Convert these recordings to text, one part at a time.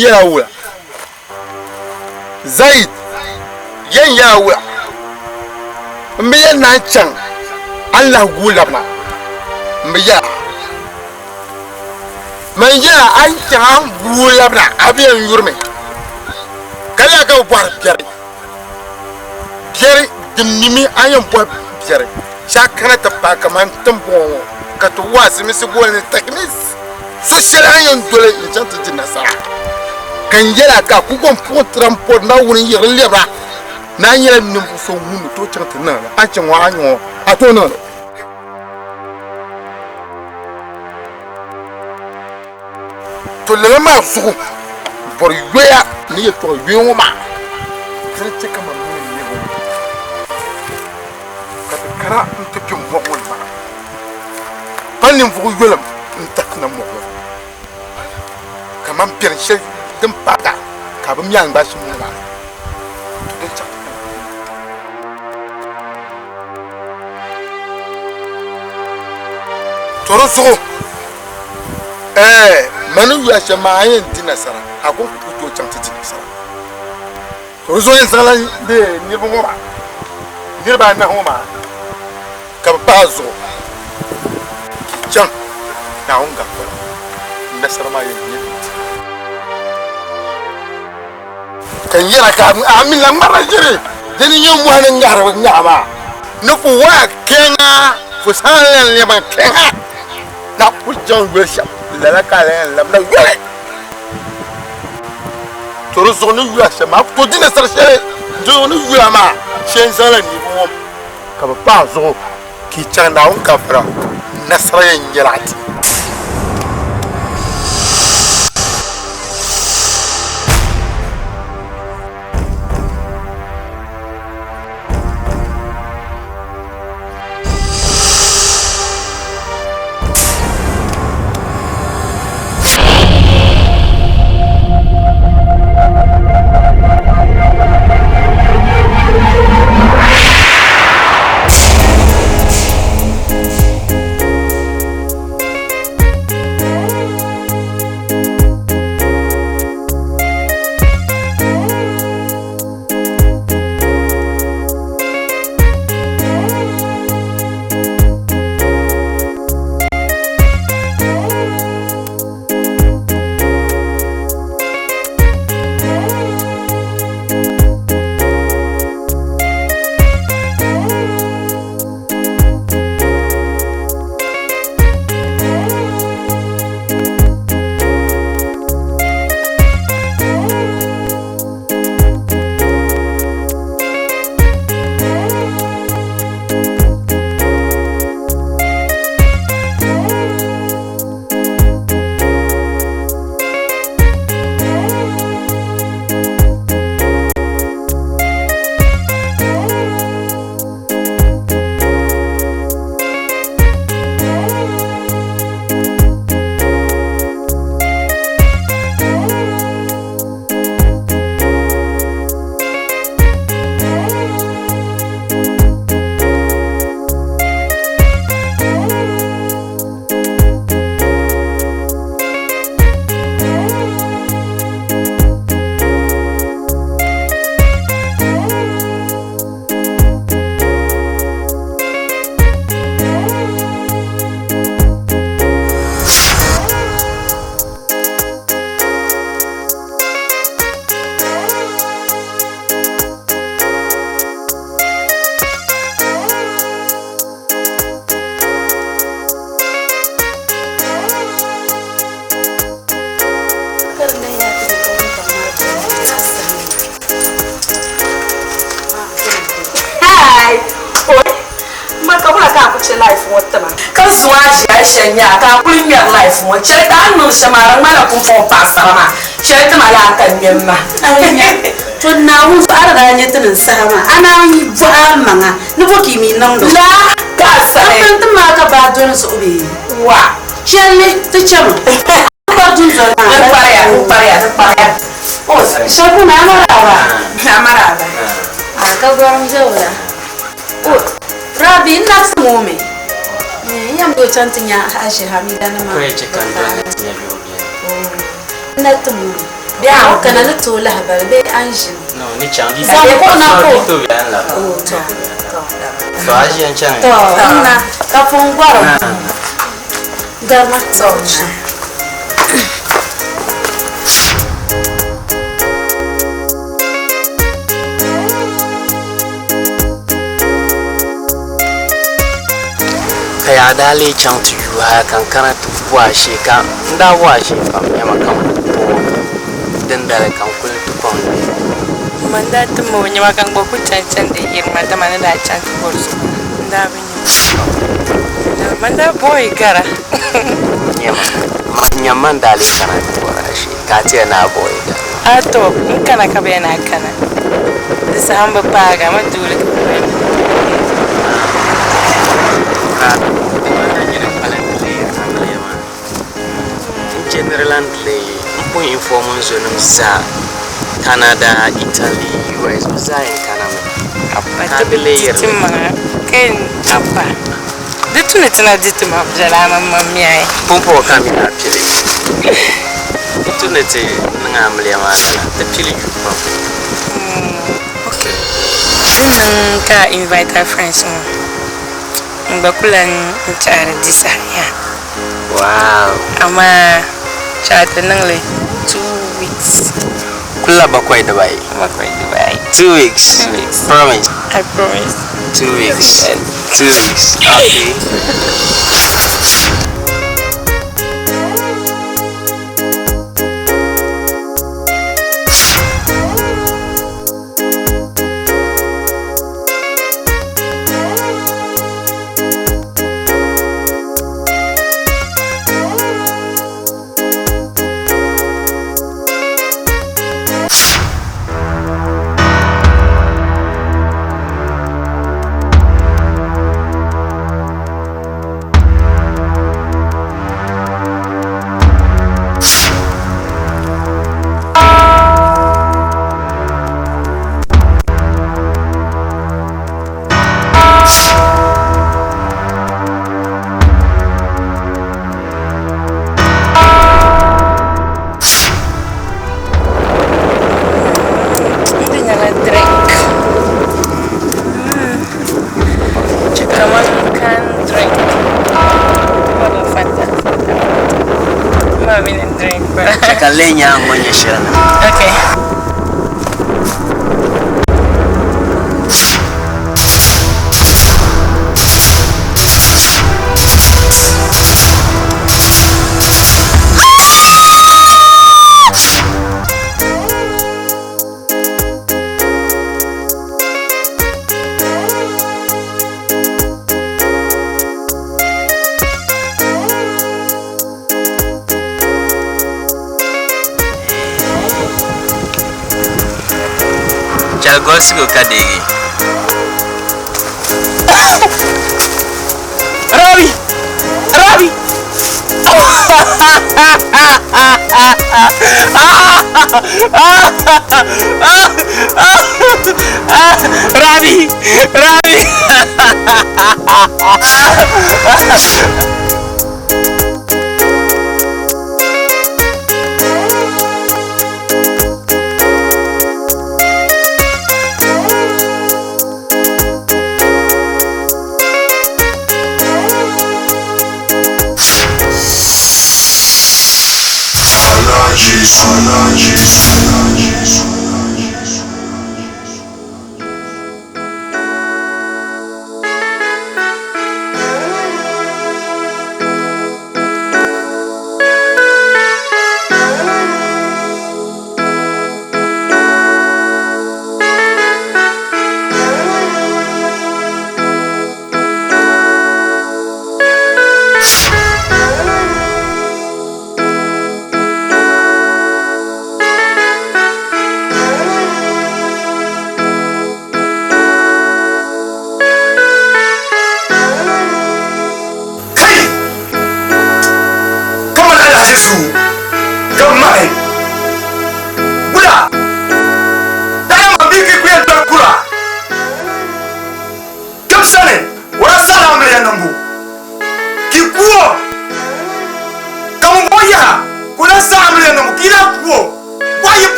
ya wula Zaid yan ya wula me yan na can Allah gulabna me ya man ya an can gulabna abiyan yurme kala ga bar biyar dimnimi ayan bo biyar shakana ta pa kaman tambo ka to wasi misi bolne techniques social ayan dole in janta dinasa kan yela ka ku gon po transport na wurin yir leba na yela nim so mu to chanta na a cin wa anyo a to no to le ma su bor yoya ni to yoyo ma kirce kamar mun ne go ka kara in ta jin mo ma panin fu yolam in ta na mo kaman pirshe din pada ka bim yan ba shi mun ba to ta toro so manu ya shama yin dinasara hakun ku to can ta dinasara toro so yin sala de ni bu ma ni ba na ho ma ka ba zo can na on ga nasara ma yin ni kan yara ka amin la mara jire deni nyom wanan ngara ngama nufu wa kenga fusalan le ma kenga na pujon worship la kala la na wele toro zonu worship ma to dina sarche zonu yama shen sala ni bo ka ba zo ki chanda on ka fara nasara yin yirati life wata ma kan suwa shi ya shanya ka kunyar life mo ce ta hannun shamaran mana kun fon pasara ma ce ta mala kan memma to na wu fara da nya tunin sama ana yi bu amanga ni bo kimi nan do la ka sai an tun ma ka ba don su ubi wa chelle ta chama ba dun zo na parea o so ku na mara ba aka gwaram jawla o rabi na su me yam do chantinya ashi hamida na ma ko ce kan da ya biyo biya na tumu Bien, kana na to la ba be anjin. No, ni changi. Sa ko na ko. To bien la. Oh, to. So aji an chang. To, na ka fon gwaro. Garma to. Kaya dale chang tu ha kan kana tu washe ka nda washe fa ya makam po den dale kan kul tu kon manda tu mo nya makang boku chan de irma ta mana da chan tu borso nda binyo manda boy kara nyaman dale kana tu washe ka ce na boy da ato in kana ka be na kana disa hamba paga ma dole Generally, we inform on za Canada, Italy, US, za in Canada. Apa timma ken apa. Ditu ne tana ditu ma jala mamma miai. Pompo kamina pili. Ditu ne te ngamle ma te pili yupa. Okay. Then ka invite our friends on. Bakulan nchara disa ya. Wow. Ama chata nangle 2 weeks. Kula bakwai da bai. Bakwai Dubai. 2 weeks. 2 weeks. Promise. I promise. 2 weeks. 2 weeks. Okay. Leña ngonya shirana. Okay. Gosgo kadegi. Rabi! Rabi! Rabi! Rabi!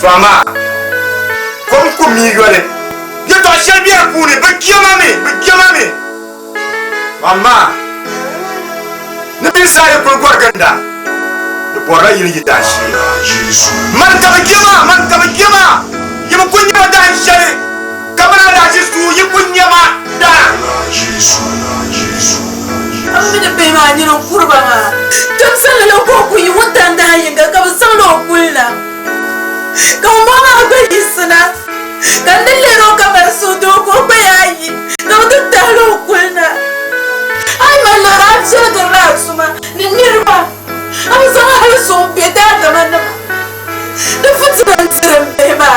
Fama. Comme comigo ale. Je to shel bien pour ne be kiamame. Mama. Ne bi sa ye ko gorganda. De bora yiri dashi. Man ta kiama. Yima kunya da shel. Kamara da shi su yi kunya ma da. Amina be ma ni no kurba ma. Tam sala ko ku yi wutanda yinga ka sala kulna. Ka mama be isna. Kan le ro ka bar su do ko be ayi. Na dutta lo kulna. Ai ma la ra ce da ra suma ni nirba. Am sama hal so be da da man. Da futban tsiran be ma.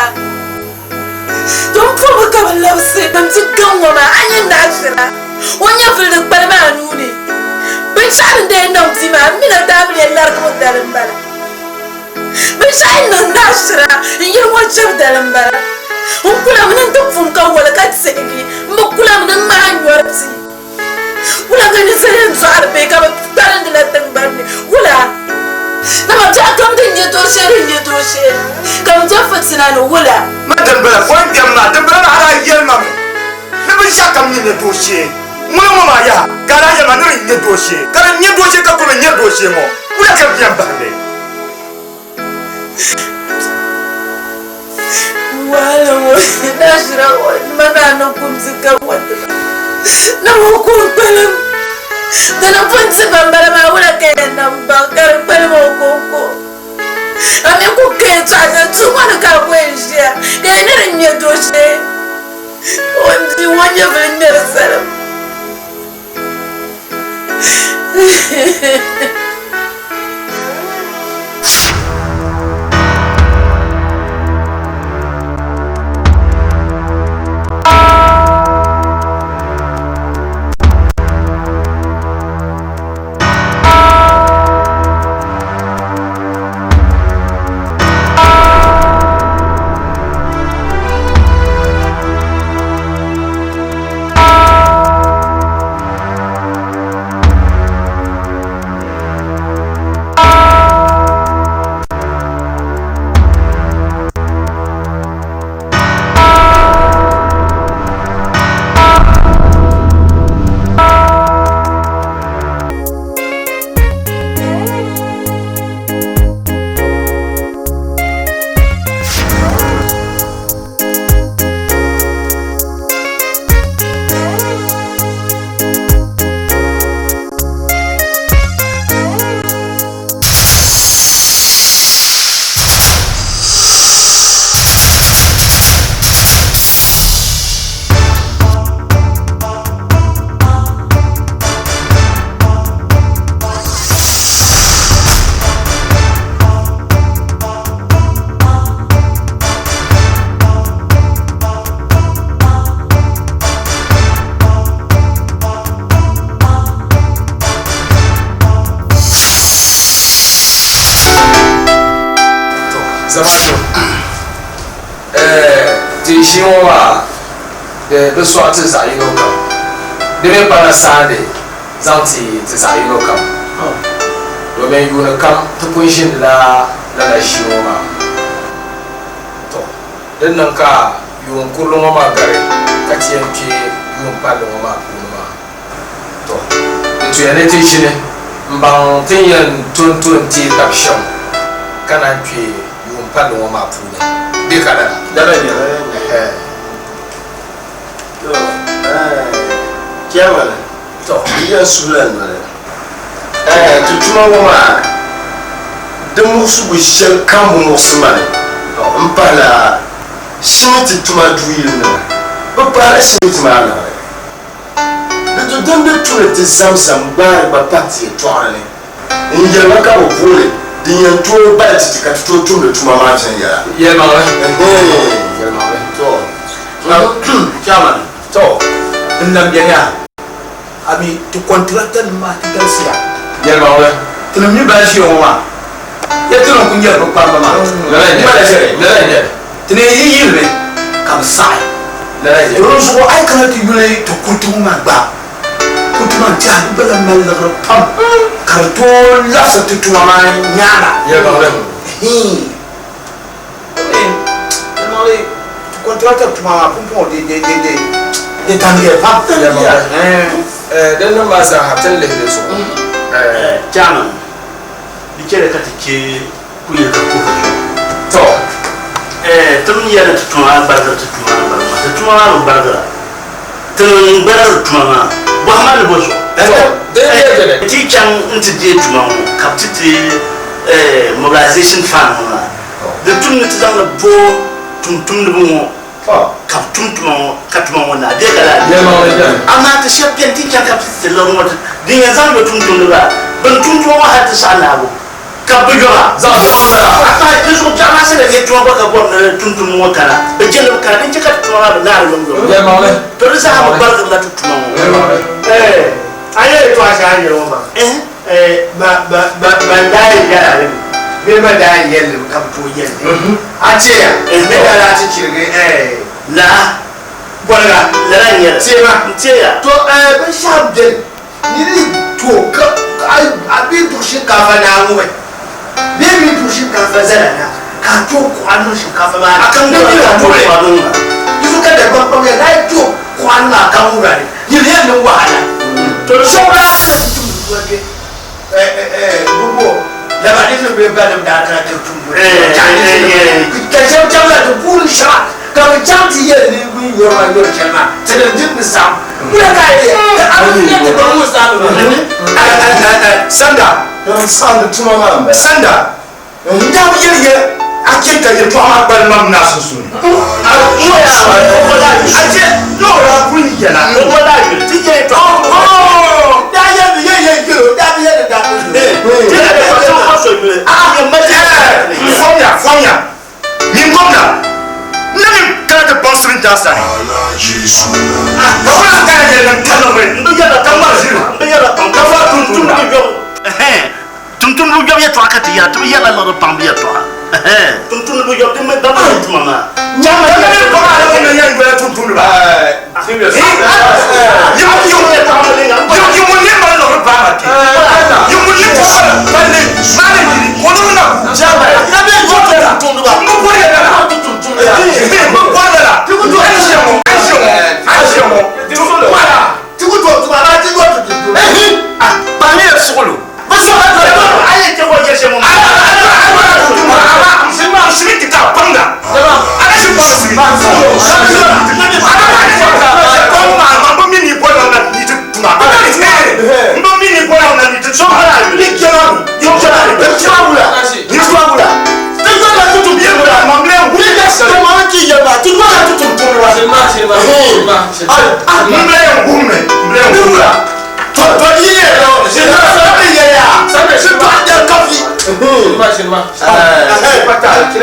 Don fubu ka lafse ban cikin wa ma anyin da shira. Wanya fulin balma nuni. Bin shan da yana mutima mina da mu yallar ko darin bara. Bin shan nan da shira yin wajab darin bara. Un kula mun duk fun kan wala ka tsegi mu kula mun ma anyorti. Kula ga ni sai tsar be ka darin da tan barni. Kula na ma ta kam din ya toshe. Kam ta fatina no wala. Madam bala ko jamna da bala ara yelma. Ne bi shakam ni ne toshe. Mama ya gara ya manuri nye doshe gara nye doshe ka kuma nye doshe mo ula ka biyan bande wala na shira mana no kumzika wata na ko pelam dana ponse bambara ma ula ke na bakar pelmo ko ame ko ke tsada tuma na ka kwesha ke ne nye doshe ondi wanya vender salam Shiwa de so ati za yi loka de me para sande zanti ti za yi loka do me yu na kam to position la shiwa to den nan ka yu kullu ma gare ka ti enke yu palo ma kuma to de tu ene ti shine mbang tin yan tun ti caption kana twe yu palo ma kuma bi kada dara ne Kiamala to iya sulan mala tutuma wama de musu bu shel kambu musmane mpala shimiti tuma duilna ba para shimiti mala de to donde tule te samsam bar ba pati toane inje maka bo vole de yan to ba ti ka to tumle tuma ma chen ya ye ma to Kiamala to Ndambianya abi to contractor ma ti garcia yelma wala tunami ba shi wa ya tuno kunya ko pa ma la tene yiyirbe kam sai to so ai kana ti yule to kutuma ba kutuma ja bala mal la pam karto la sa ti tuma ma nyana yelma wala trata tuma pumpo de tangier pap dan nan ba sa hatan le so jama di kere ka tike ku ye ka ko to tun ya da tuma barka tuma barka tun barar tuma ba ma le boso ti kan nti de tuma kaptiti mobilization fund ma de tun ni tazanga bo tum mo kap tum katuma na de kala amma ta shappian ti kan kaptiti lo mo de ya zan tum ba ban tum wa hatta sana bo kabujora za ba kiso jama se de tuma ba ka bo tum mo kala be jelo kala din ka tuma ba na lo ndo ya mawle to sa ha ba da tuma mo aye to asha yo ma ba dai ya be ma dai yelle kam to yelle ace ya be da la ci kirge la bolga la ran yelle ce ma ce ya to be shab de ni to ka ai abi to shinkafa na mu be mi to shinkafa zara na ka to kwano shinkafa ma akan da ka to kwano ma yusu ka da babba ya dai to kwano akan wurare yille ne wahala to so ba bubo la ba ni be ba da ta ta tumbo ka jam jam la to bul sha ka jam ti ye ni wi yo ma yo chama ta da jin ni sam kula ka ye ka abu ne ta ba mu sa ba sanda sanda tuma ma sanda da mu ye ake ka ye to ma ba ma na so so no ya aje no ra kun ye na no la ti ye to da ye ye yo da ye da Fomia, min komna, nani kana ta bonstrin dasta ne. Ba ba ka ne nan kano me, ndo ya da tamba jiru, ndo ya da tamba. Ka fa tun lu job ya to akati ya, to ya la lo pambi ya to. Tun lu job de me da ba to mama. Nyama ya ne ko ala ko ne ya ngwe tun ba. Yo mo ne ma lo ba ma ke. Yo mo ne ko ba ne, ma ne ni ko no na. Jama ya be go to tun ba. Mo ko ya na tun ya. Mo ko ya. Ti ko to aisho mo. Ti ko to wala. Ti ko to ba na ti ko to. Ba mi e solo. Ba so ba to. Aye te ko je se mo. Sini kita panga. Ada si pa sini. Mambo mini bola na ni tu tuma. Mambo mini bola na ni tu so hala. Ni kera. Yo kera. Ni twabula. Ni twabula. Tendo la tu tu bien bola. Mamle wi da se. To ma ki ya ba. Tu ma tu tu tu wa. Mamle ngume. Mamle ngula. To iye lo. Je na sa be ya ya. Sa be se pa da kafi. Pata. Ye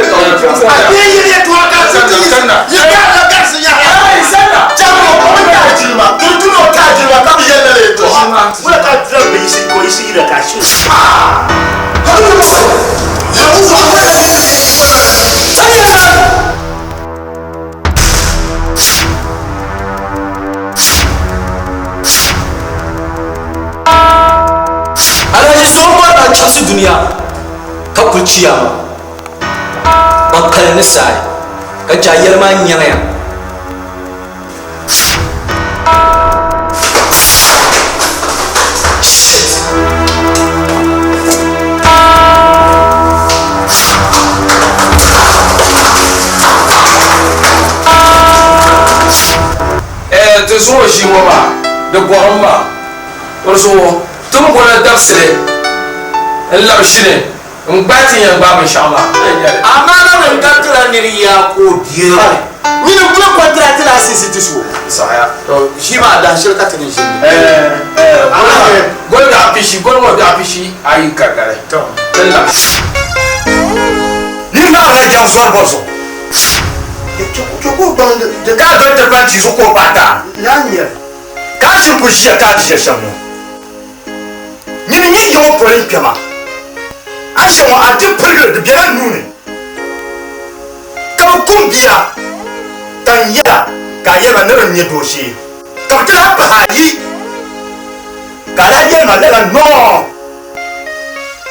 to ka se ti. Ya ka ka se ya. Jamu ko ta jima. Tu no ta jima ka bi yele le to. Wala ka dra be isi ko isi ira ka shi. Ya mu fa ko Alhaji tsohuwa da casu duniya ka kulciya ma bakkal ni sai ka jayar ma nyanya to so shi wa ba da gwaron ba to so tun gona dafsire Allah shine in batin yan ba insha Allah amma na ban kantara ni ya ko diera ni ne kuma contract la sisi so saya to shi ma da shirka ta ne shi gol da afishi gol mo da afishi ayi kakare to Allah ni na ra jan so boso ko ban da ga don ta ban ci so ko bata lanya ka shi ku shi ta ci shamu ni ni yo porin kema ashe wa a duk furga da biyan nune kama kumbiya dan yada ga yaba narin ya doshe kama ta ba hayi ga da yaba lara no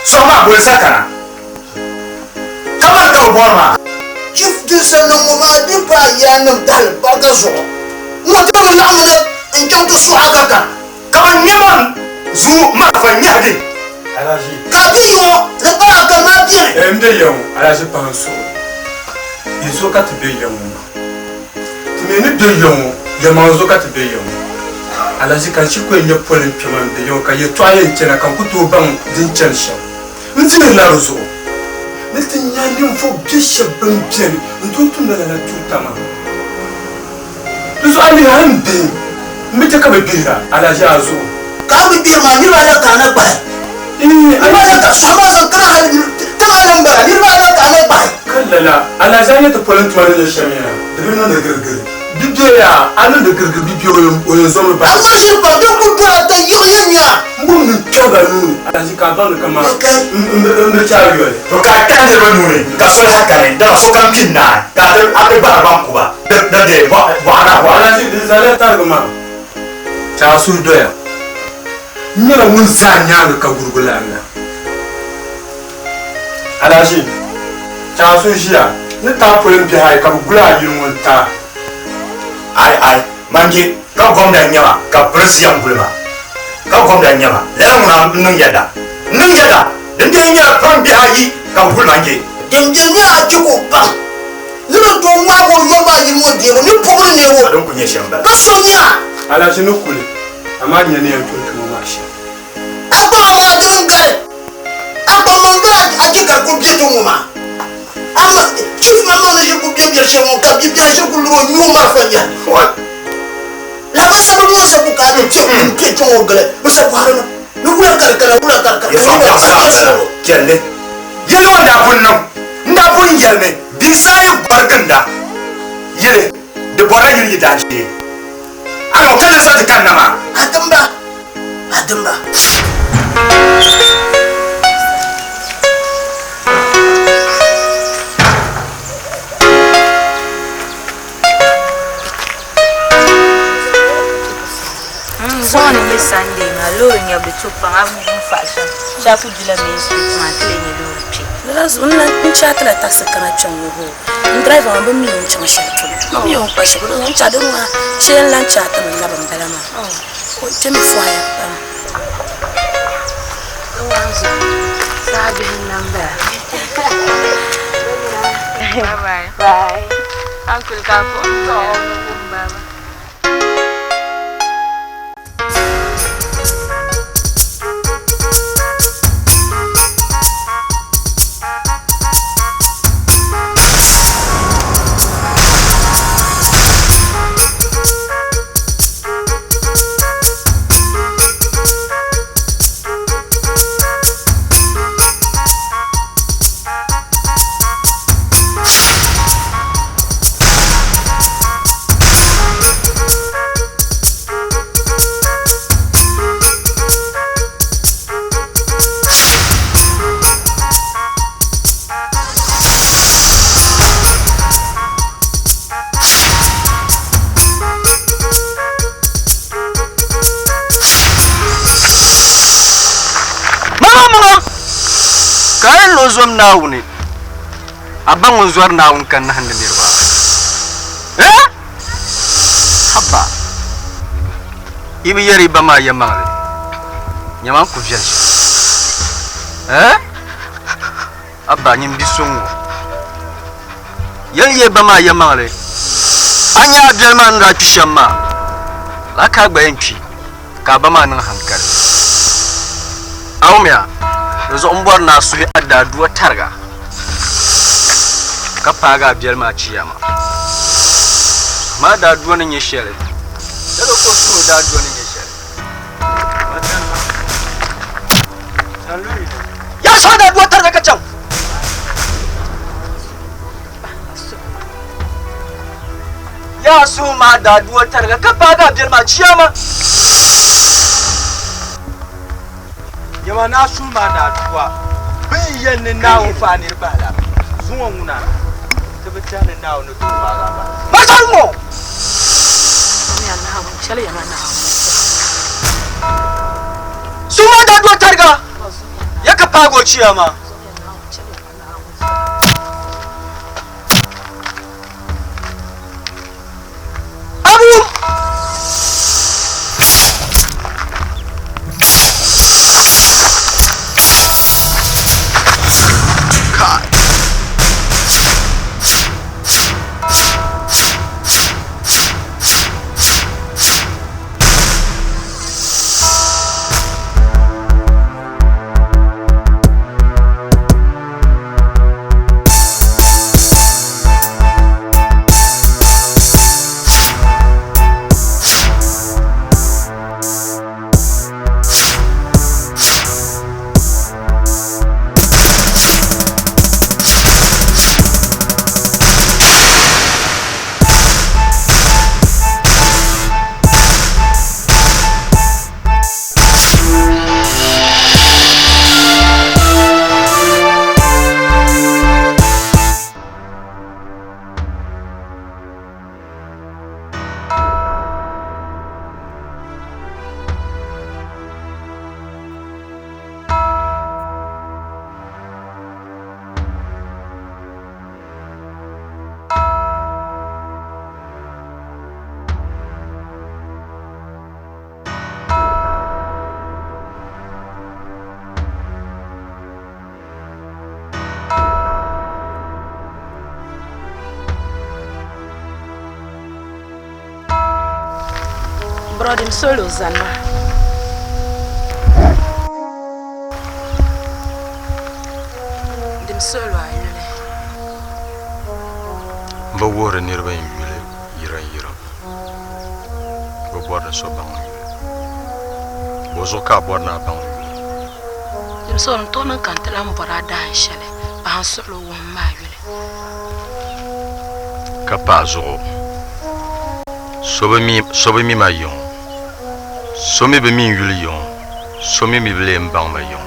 so ma bol sakana kama ka borma chief de Sanoma di pa yanam dal bagazo mo to la mo en jonto su agaga ka nyama zu ma fa nyade Alaji. ka bi yo le ba ka ma bien Mde yon, alaji panso. Izo ka tibe yon. Timeni de yon, yamanzo ka tibe yon. Alaji kan shi ko enye polin piman de yon ka ye toye chena kan kuto bang din chensha. Ntini la rozo. Neti nyani mfo bisha bang bien. Ntutu na la tutama. Tuzo ali hande. Mete ka bebira alaji azo. ka bi ma ni ba la kana ba wala ka sama san kana ta ba ni ba la kana ba kallala alaji ne to polin tuwa de shamina. Dibino de gurgur. Bibiya anan da gurgur bibiyo oyo zo ba. amma shi ba da ku ta yo yanya Mbunu choga nuni alaji ka don kama mbe chayo to ka tande ba nuni ka so hakare da so kan pinna ka da abe ba ban ku ba da de ba ana ba alaji dizale targuma cha su doya nyala mun zanya ka gurgula Allah alaji cha su shiya ni ta polin bi hay ka gurgula yin wonta ai manje ka gomda nyama ka presiam bulma ka gomda nyama la muna nun yada din de nya pam bi hayi ka bulma nge dem je nya juko ba zuro to ma ko yo ma ni mo de ni pobre ne wo don kunye shamba ka so nya alaji no kule amma nyane yan tuntu ma shi aba ma dingare aba manga ajika ko bi to ma ama chief ma mo ne ko bi bi she mo ka bi bi she ko lu nyu ma fa nya la ba sa mo se ko ka de ke to ngale mo se ko harana no wula karkara ya so ya sa kelle yelo da bunno nda bun yelme bi sai gwarganda yele de bora yiri da shi ama kale so de kanama adamba Zone ni Sunday na lori ya betupa ngamu fashion. Shafu dila main street ma tele ni lori pi. Lazo na nchata la taxa kana chongo ho. Driver wa bami yon chama shato. No yo pa shi ko nchado ma chen lan chata na ngaba mbala ma. Oh. O temi fire pam. Wanzo. Sabi number. Bye. Bye. Uncle Kako. Bye. Zom nauni abang zuar naun kan hande nirwa haba ibi yari bama yamale nyaman ku vyaji abba nyim bisungu yali ye bama yamale anya abjelman ra pishamma la ka gba yanki ka bama nan hankal awmiya zo mbor na suhi adda duwa targa ka paga biyar ma ciyama ma da duwa nan ya shere daga ko so da duwa nan ya shere ya so da duwa targa ka can ya so ma da duwa targa ka paga biyar ma ciyama yama na suma da duwa bin yanni na umfani bala zuwa muna tabbata ne na wani duwa ba masalmo ni Allah mun chale yama na suma da duwa targa ya ka pago ciyama Brodim solo zanma. Dim solo ayule. Ba wore nirba yule yiran. Ba borda so bang yule. Bozo ka borna bang yule. Dim solo tonan kantela mbora dan shele. Ba solo won ma yule. Kapazo. Sobe mi ma yon. Somi be mi yuli yon. Somi mi ble mbang ma yon.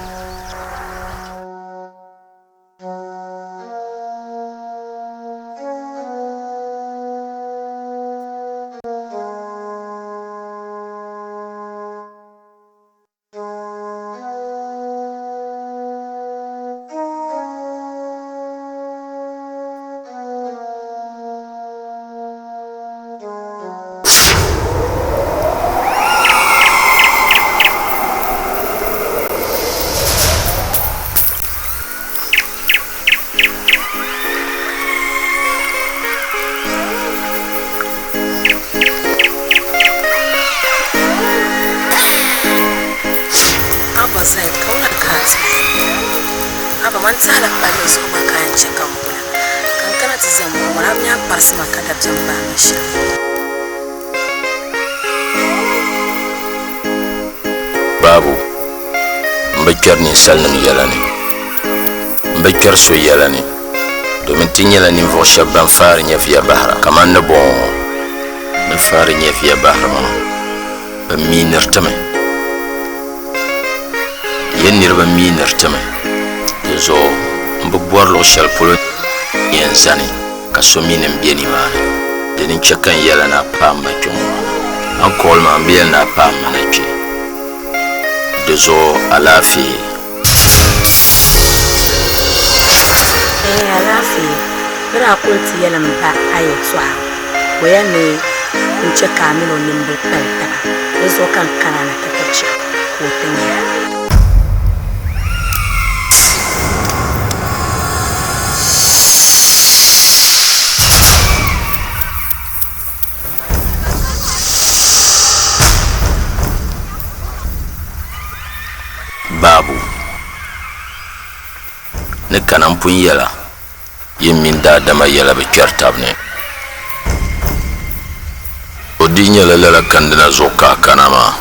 Babu mbekar ni sallam yalani mbekar so yalani domin tin yalani vo shabban farin ya fiya bahra kaman na bon na farin ya fiya bahra ma ba minar tame yenir ba minar tame zo mbobor lo shal polo yenzani kasominen bieni mana denin chakan yalana pam ma chumo an kolma biel na pam na chi dezo alafi alafi bra kulti yalam ba ayetwa wayane nche kamilo nimbe pelta dezo kan kanana takachi ko tanya babu ne kanan pun yala yin min da dama yala be kertabne odinya la kandina zoka kanama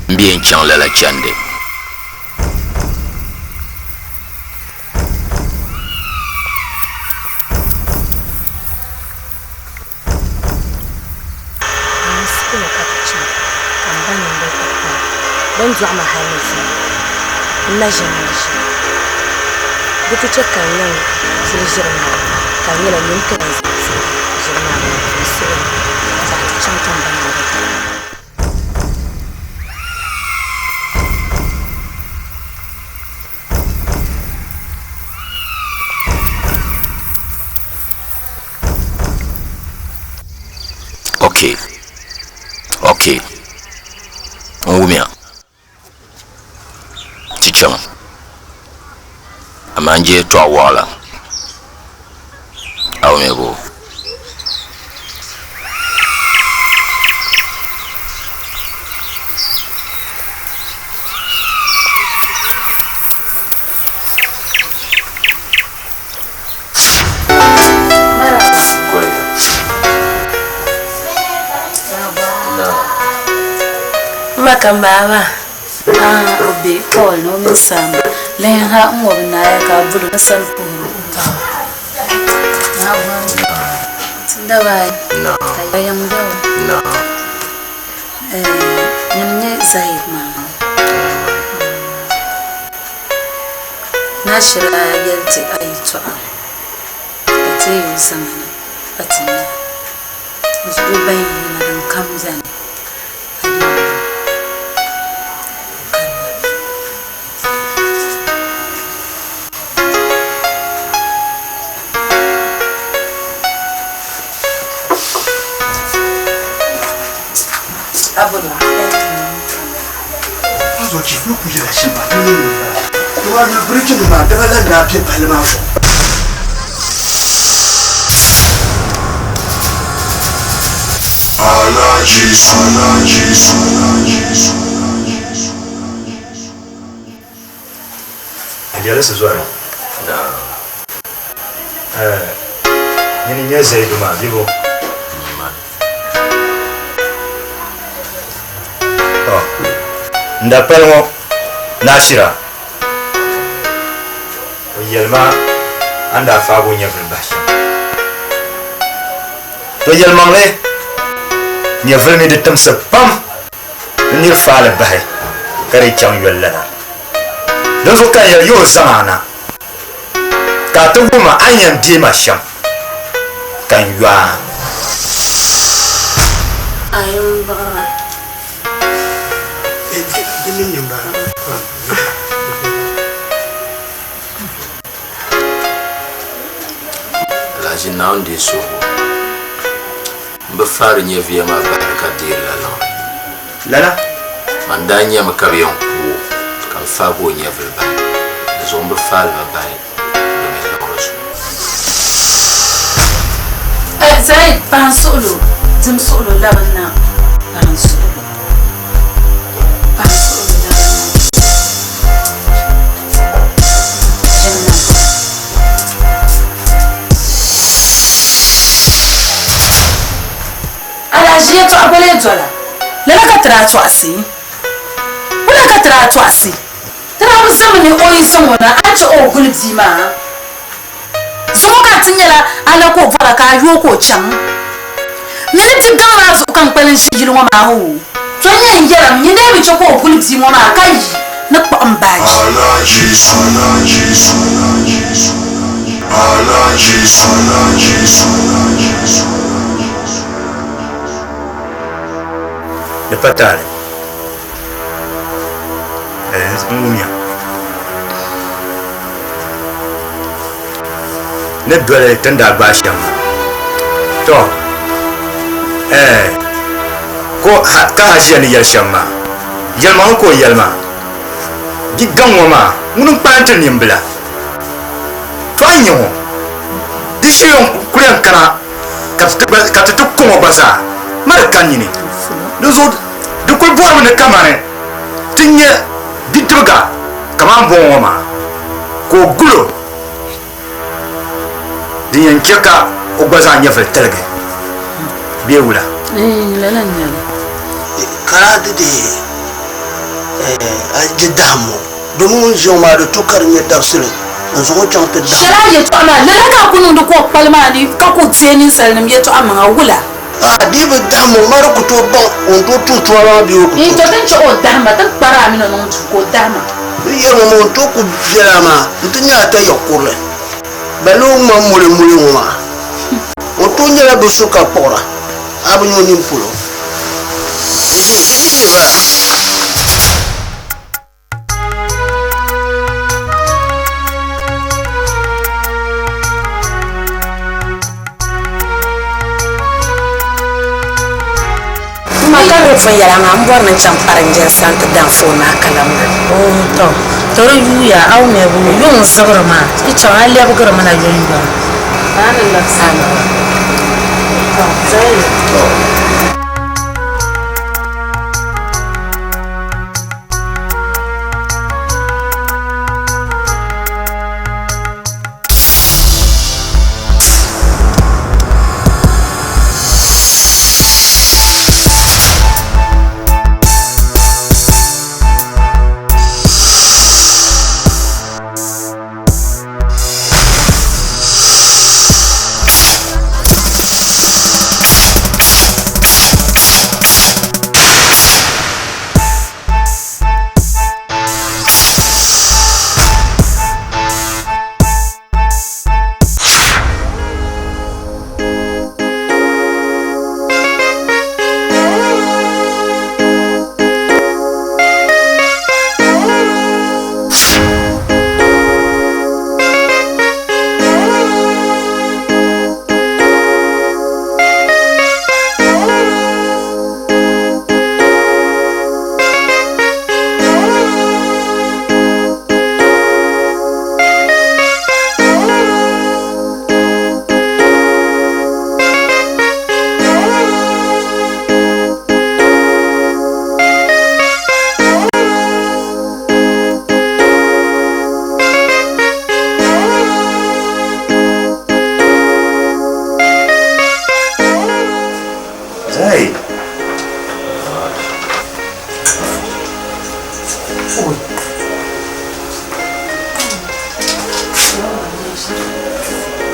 mbien chang la chande Bonjour ma hamisi najanji butu chaka nan jirjirma kan yala min kan jirma so ta chantan bana okay Ngumia Tichama Amanje to awala Awmego Makambaba obi Paul no misamba lenha ngobna ya ka bulu nasanpu ndabai no tayam do no nyinye zaid mama nashira yelti aitwa ati zamana atina usubai na kamzani Azo chiflo kuja la shamba nini? Tuwa na bridge ni madala na pia pale mafo. Dia sesuai. Nah. Ini nya saya cuma vivo. Oh. Nda pelmo Nashira. Yelma anda fago nya velbash. To yelma le nya velmi de tamsa pam. Ni fala bahay. Kare chang yellana. Don so kan yel yo samana. Ka to goma anyan di masham. Kan ywa. Ayamba. Ini nyumba. Laji naon di so. Mbafari nye via ma baraka dir la lan. Lana Mandanya makabiyon ku kan fabo nye velba. Zombe fal va bay. Zaid ban solo. Zim solo labana. Ban solo. Ban solo labana. Alaji to abole dola. Lala ka tra to asi. Wala ka tra to asi. Tra musamman ne oyin samona a ce o gulbi ma. Zuwa ka tinyala ala ko fara ka yo ko can. Ni ti gama su kan palin shi jirwa ma hu. To yin yaram ni ne bi ce ko gulbi mo ma kai na ko an baji. de patale. Ngumia. Ne dole tanda basham. To. Ko ka hajiya ni yalshamma. Yalma ko yalma. Gigan wama munun pantin nimbla. To anyo. Dishiyon kulen kana ka tukko basa. Markan ni. Dozo de ko boor ne kamane. Tinye bitruga kaman bon wama. Ko gulo. Diyan cheka o baza nya fel telge. Biewula. Lala nyal. Kara de ajidamo domin joma da tukar ne tafsir yanzu ko can ta Shara ye to ama lala ka kunu da ko palma ni ka ko tseni sallam ye to ama wula. Dibe damo mara ku to ban on to tutuwa biyo ku. To tan cho o dama tan para mi no ko dama. Ye mo to ku biama ntinya ta yakule. Balo ma mule ma. O to nyala bu suka pora. Abu nyoni mpulo. Idi ba. Makaro fa yara ngam bor nan cham paranjen sant dan fona kalam to toro yuya aw me bu yun zagrama ki chawa le bu grama na yun ba ana la sana to zai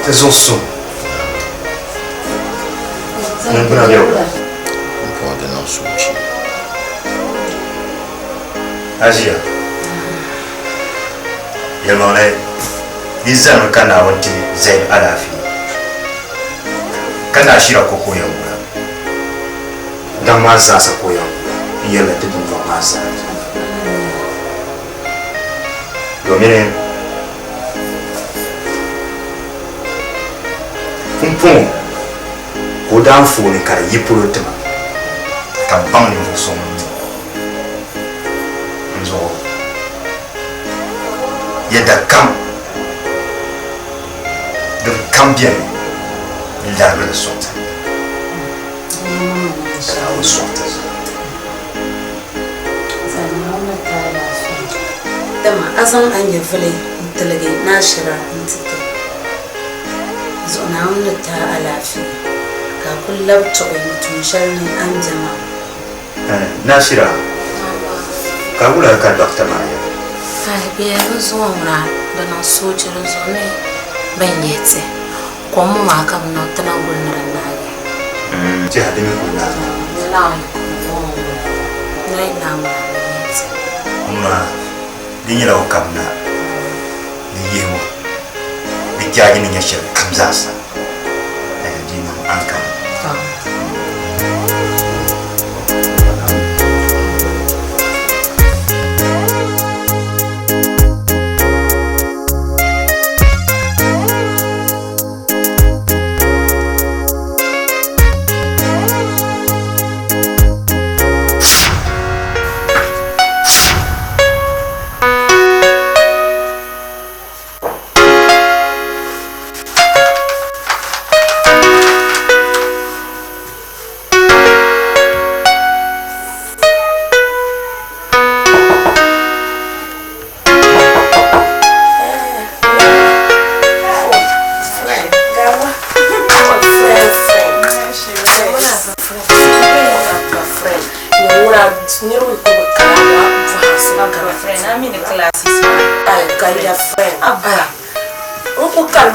te zo sum nguna biyo pode não surgir. Asia yamale izan kana wanti zai alafi kana shira koko yamura dan ma za sa koyo yalla tudun ba ma sa domin Pumpum, o dan fone cara yi purutma kan bang ni so nzo yada kam de bien la le sota sa o sota dama azan an yi fili talage na shira intike zona wani ta alafi ga kullum tsoye mutum sharni an jama na shira ka wula ka dokta maya ai biya zuwa mura da na sojin zone ban yete ko mu ma ka na tana gurnar nage ji hadin ku na na ma yete ma dinyira o kamna ni yemo ni kyagi ni nyashir kamzasa dinu anka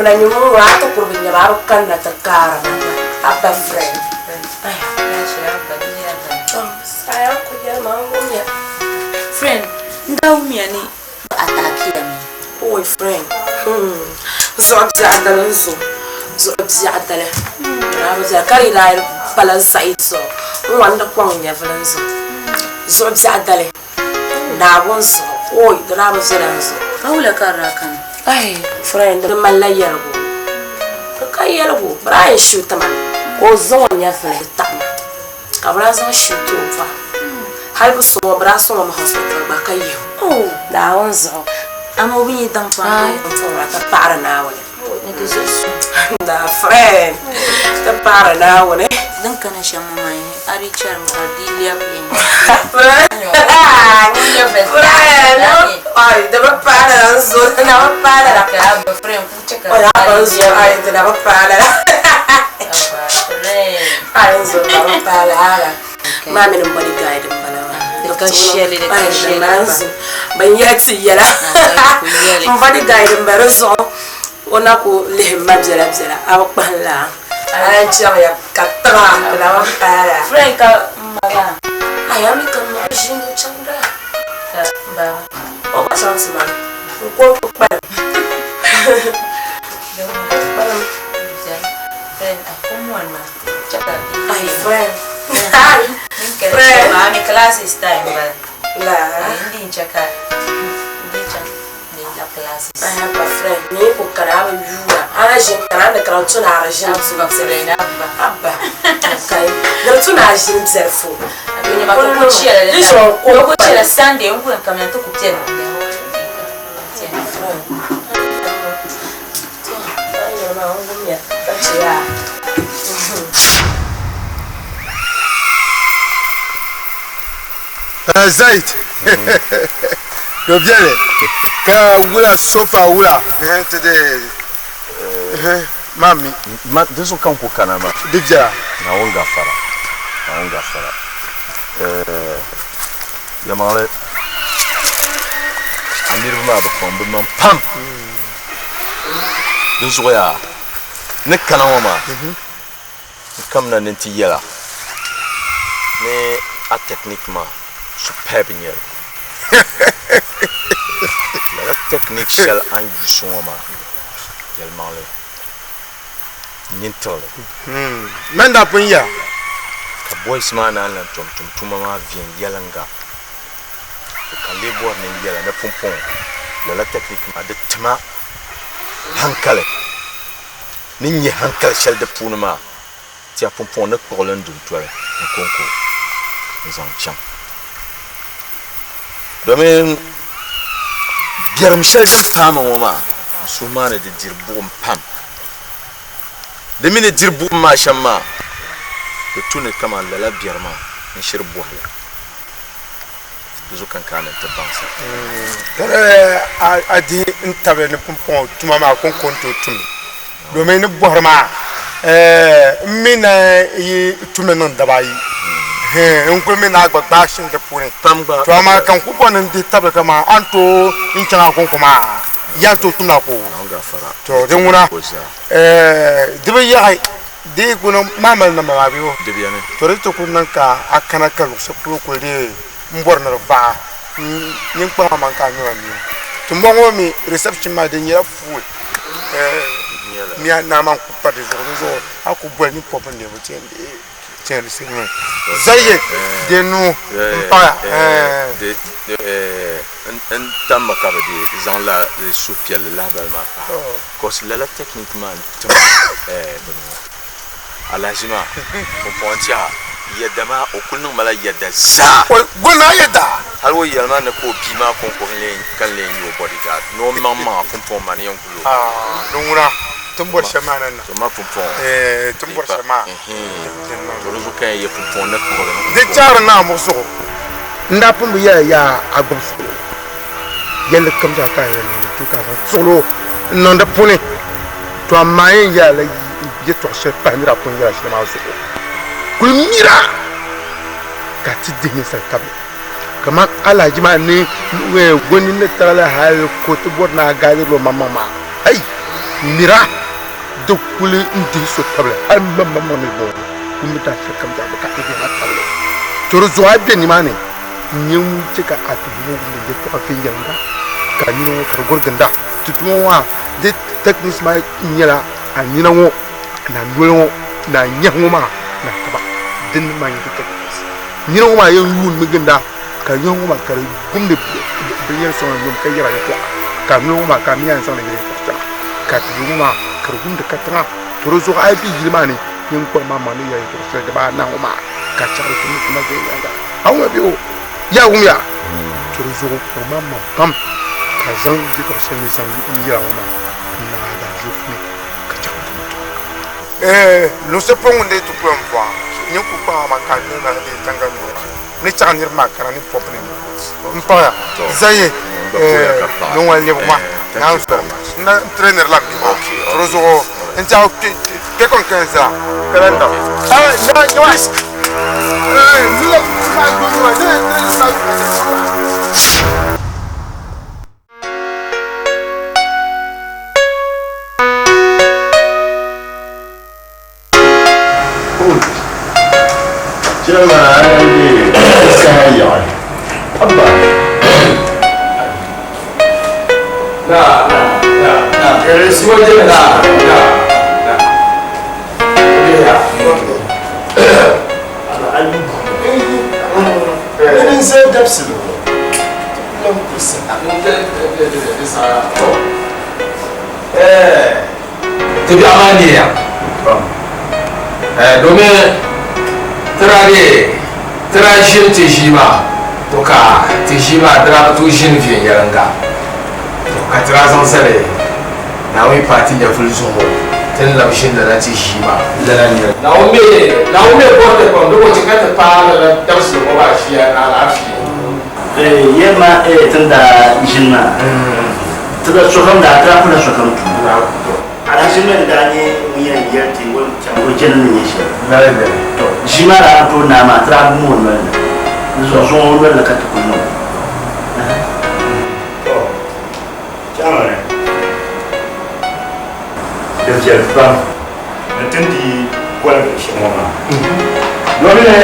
na nyumu watu kurbinya baru kan na takara apa friend saya kuja mangumnya friend ndaumia ni atakia mi oi friend zobzi adalanzo zobzi adala rabuza kari la balan saitso wanda kwanya valanzo zobzi adale na bonso oi rabuza lanzo haula karakan ai friend da mallayar go kai yalgo Brian shoot man ko zon ya fle tam ka bra zon shoot fa har bu so bra so ma hospital ba kai yo oh da onzo ama wi dan fa to ta para na wale ne ke so da friend ta para na wale dan kana shan mai ari char ma dilia pe ai da ba para zo na ba para ka ba friend ku cheka ai da ba para ai zo da ba para mami nan bari guide balawa da shele da shele ban yati yala bari guide baro zo ona ko le mabzela bzela abakpala ai ya katara da ba para friend ka mala ai ami kan ma jingo chanda ba o ba chance man ko pa ai friend friend class is time ba la hindi chaka la class ai pa friend ni ko karaba yuwa ana jin kana da karatu na arjin su ba serena abba kai da tuna jin zerfo abin ba ko ciya da ko ciya Sunday ko kamar to ku tiya Zaid. Yo viene. Ka wula sofa wula. Today. Mami, ma deso kan ko kana ma. Dija. Na wonga fara. Ya male. Amir ma ba fon man pam. Deso ya. ne kana wa ma kam na ninti yela ne a techniquement superbe nyel la technique shell an yusoma yel male nintole menda punya ka boys man an la tum ma vient yelanga ka le bor ne yela na pompon la technique ma de tma hankale ni hankal shell de punma ti a pompon na kolon dum toile en concours ils en champ domin biaram shell de fama woma sumane de dirbu pam de mine dirbu ma shamma de tune kama la biarma ni shirbu hala zo kan kana te bansa adi intabe ne pompon tuma ma kon konto tum do me ne borma mina yi tume non dabai ngul mina gbagba shin de pure pamba to ma kan ku bonin di tabe kama anto in kana kon kuma yanto tumna ko to de nguna dibe ya de kuno mamal na ma biwo de bien to re to kunan ka akana ka so ko de mborna ba nyin pa man ka nyo mi to mbongo mi reception ma de nyira fu mi na man ku pa de zo aku bo ni pop ne bo tiende seigneur zaye de nous pa de un tam ka de gens là les soupiel là bel ma pa cause la techniquement alajima on pontia yadama okulnu mala yadda za gona yadda halwo yalma ne ko bima kon ko kan le yo bodyguard no mama pompon man yon kulo dungura tumbor shamana na to ma pompon tumbor shama to zo kan ye pompon na ko de char na mo so nda pumbu ya agbos yelle kam ja ka yelle to ka solo non da puni to amayin ya la ye to she panira pun ya shi ma so kulmira ka ti dinga sa tabe kama alaji ma ni we goni ne tala hal ko to borna gaadi lo mama ay mira do kuli ndi so tabe al mama ne bo kum ta se kam ja ka ti na tabe to zo abi ni mane nyum tika atu mo ne to afi yanga ka ni no ka gorganda tutumo wa de techniques ma nyela anina wo na nwo na nyawo ma na taba din ma yi take ni no ma yan yun mi ganda ka yan ma ka gumde biyan so yum kai yara ya ka no ma ka mi yan so ne gire ka ti ma ka gumde ka tra to rozo ai bi yilma ne yin ko ma ma ne ya to so da ba na ma ka cha ko ni kuma ga yanga hawo bi o ya ya to rozo ko ma pam ka zan bi ko se ni san yi ya ma na da jofni ka cha lo se ponde tu ko mwa ni ku pa ma ka ni na de tanga no ni cha ni ma ka ni pop ni mpa zaye no wa le ma na so na trainer la bi rozo en cha ke kon kenza kalenda na yo ni la ma go ni wa ne Jamani, saya apa? Semua je dah. Ini saya dah sih. Belum bisa. Tapi aman dia. Domin Terajin tishima, toka tishima drama tushin fiye yaranga. Toka terazan sare, na wani party ya fulsumo, tun lamshin da na tishima. Na ume bote kwa ndugu chikata pala na damsu kwa bashia na alafi. Yema tunda jina. Tunda sokam da atra kuna sokam tu. Arashime ndani mwenye yati wani jana nyesha. Nalebe. Jimara to na ma tra mo no zo zo no la ka to no Jamare de fiel pa Ntendi kwa shimona. Lole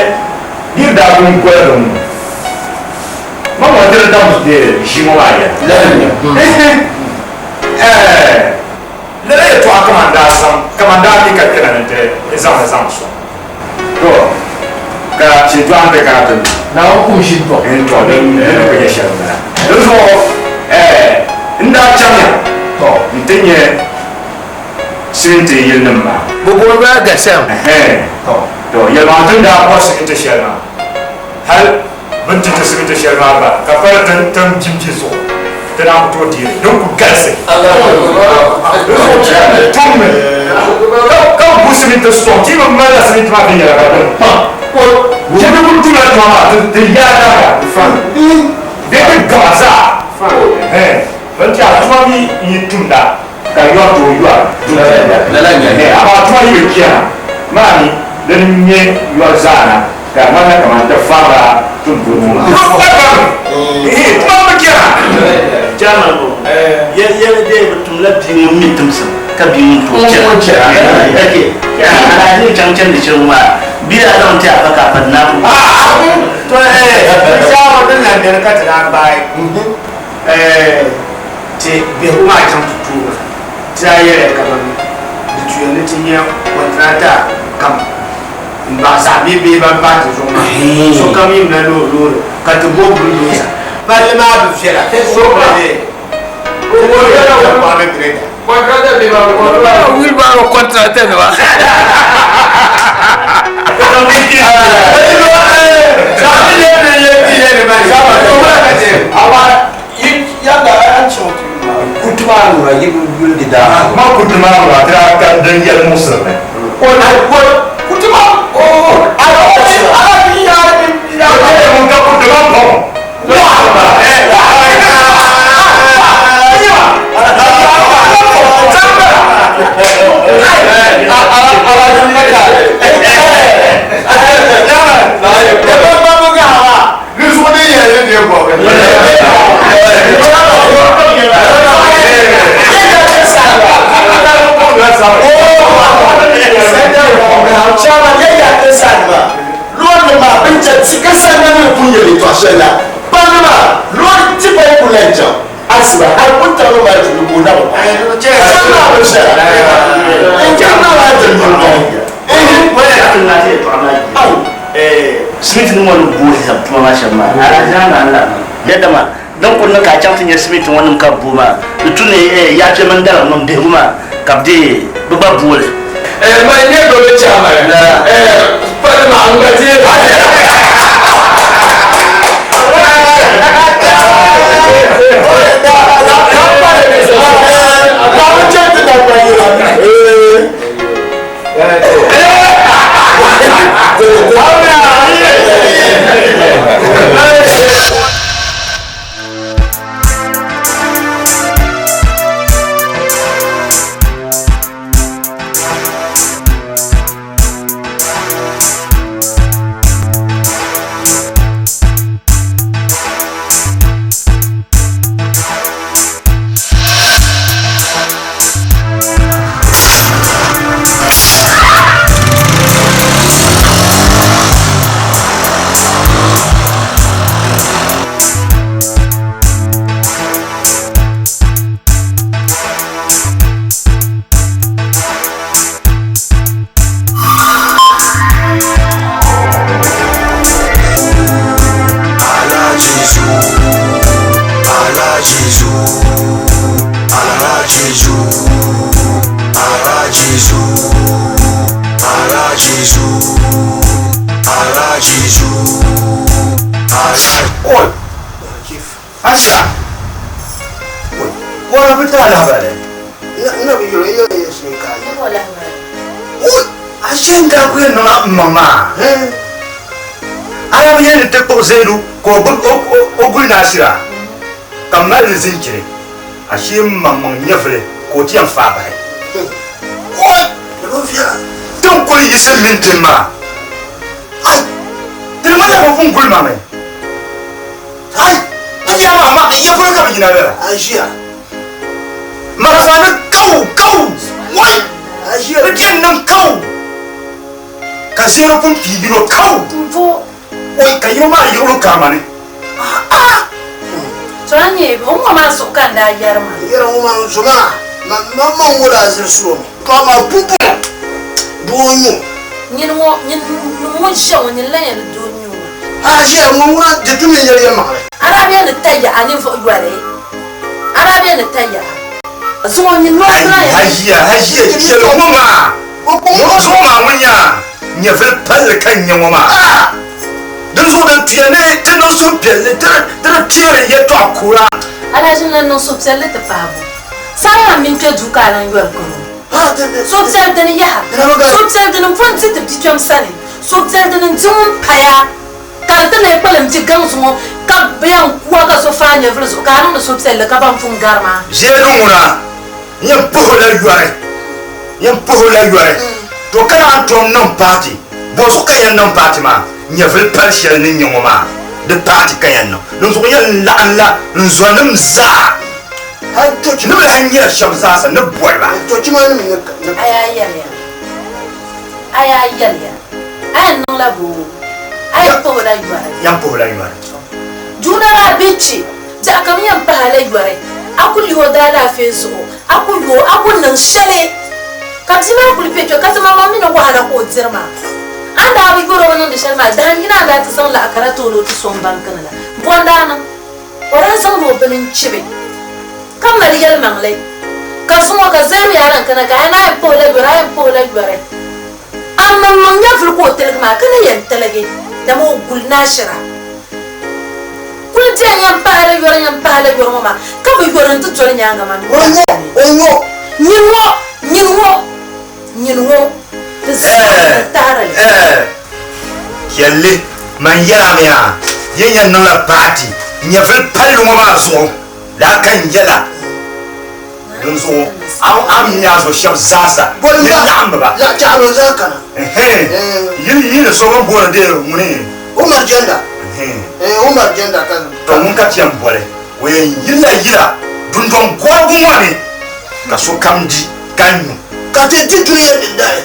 dir da kun kwa don. Mama dir da mus de shimona ya. Lele to kamanda ni kakena nte ezama so. To ka shi to ambe ka to. Na ku shi to. To ne ko ya shara. Dozo nda chamya to ntenye sinte yelnum ma bobo ba ga sam to yelma tun da ko sinte shelma hal bunti ta sinte shelma ba ka fara tan jimji so tana to dire don ku gase tumme ka bu sinte so ti ma mala sinte ma biya ba ko je be ku tula to ma de ya da fa de gaza fa bunti a tuma mi yi tunda ka yɔ to yɔ a tuma yi bɛ kia maani lɛni nye yɔ zaana ka mana kama tɛ faaba tun to mu ma. tuma bɛ kia. Jama ko yɛlɛ de bɛ tum la bi ŋun mi tum sɛm ka bi ŋun to cɛ. Ala ni can can de cɛ ma bi a dɔn tɛ a fɛ k'a fɛ n'a ko. to siyaama ne na dɛrɛ ka tɛmɛ a ba ye. Te bɛ kuma a can tutu ma. Saya kaman tujuan tinya kontrata kam bahasa bibi bapa tu semua so kami menalu kata bob dulu sa parlement du fiera so bade ko ya na pa me greda kontrata de ba ko wil ba kontrata de ba kami ki kami le ba sama to ba kate aba ya da an choti kutumaru la yibu yuldi da ma kutumaru la tra ka dan yel musulme o na ko kutumaru o ala ya mun ka kutumaru Smith ni wani buhi sa tuma ma shan ma ala jana Allah yadda ma dan kun ka can tin Smith wani ka buma tune ya ce man dara non be kuma kabde baba buhi ma ne do le chama pa ma an ga je mama ala yen te ko zeru ko ogul nasira kamal zinkire ashi mamman nyefre ko tiyan fa ba o rovia ton ko yise mintima ai te mala ko fun gul mama ai tiya mama ya ko ka bigina bera Agia marasana kau wai Agia Be ken nan kau. Ka zero pun pibiro kau. Vo. Oi ka yoma yoro kamane. Soanye bo mo ma so kan da yarma. Yara mo ma so ma. Mama ngola zir so. To ma pupu. Donyo. Nyin mo shawo nyin la yan donyo. Ha je mo wura de tumi yar yar ma. Arabia ne taya ani fo yuare. Arabia ne taya. So nyin no la ya. Hajiya kelo mama. Mo so ma munya. Nya fel pal kan nya mama. Dan so dan tuyane tan no so pelle tan tiere ye to akura. Ala jin nan no so pelle te pabo. Saya min pe duka lan yuar ko. So pelle den ya. So pelle den fon ti te tichom sani. So pelle den jum paya. Ka te ne pelem ti gang so ka beyan kwa ka so fa nya vlo so ka no so pelle ka ban fun garma. Je dunguna. Nya pohola yuare. Nya pohola yuare. To kana antom non party. Bo so kayan non party ma. Nya vel pal shel ni nyongo ma. De party kayan no. Non so yan la Allah nzwanum za. Ha to chi no la hanya shamsa sa ne boyba. To chi ma ni Aya yalla. Aya yalla. Ay non la bo. Ay pohola yuare. Yan pohola yuare. Juna la bichi. Ja kam yan pahala yuare. Aku liwo dala feso. Aku nan shale. Kapsima ku lipe to katama mami no wahala ko zirma. Anda wi goro wonon de shalma dan ina da ta san la akara to lo to son bankan la. Bonda nan. Ora san ro benin chibe. Kam na rigal mangle. Ka sumo ka zemi yaran kana ka na en pola yore. Amma man ya fil ko telgma kana yan telage. Da mo gul nashira. Kul tiyan yan pahala yore mama. Ka bu yore to jore nyanga man. Onyo. Nyinwo. Kelle man yamia yenya no la party nya vel palu mama so la kan yala dun so am nya so shab zasa ni lamba ya jalo zakana yin so gon bola de muni Umar Jenda Umar Jenda kan to mun ka tiam bole we yila dun don gogun wani ka so kamdi kanyu ka te ti duniya din dai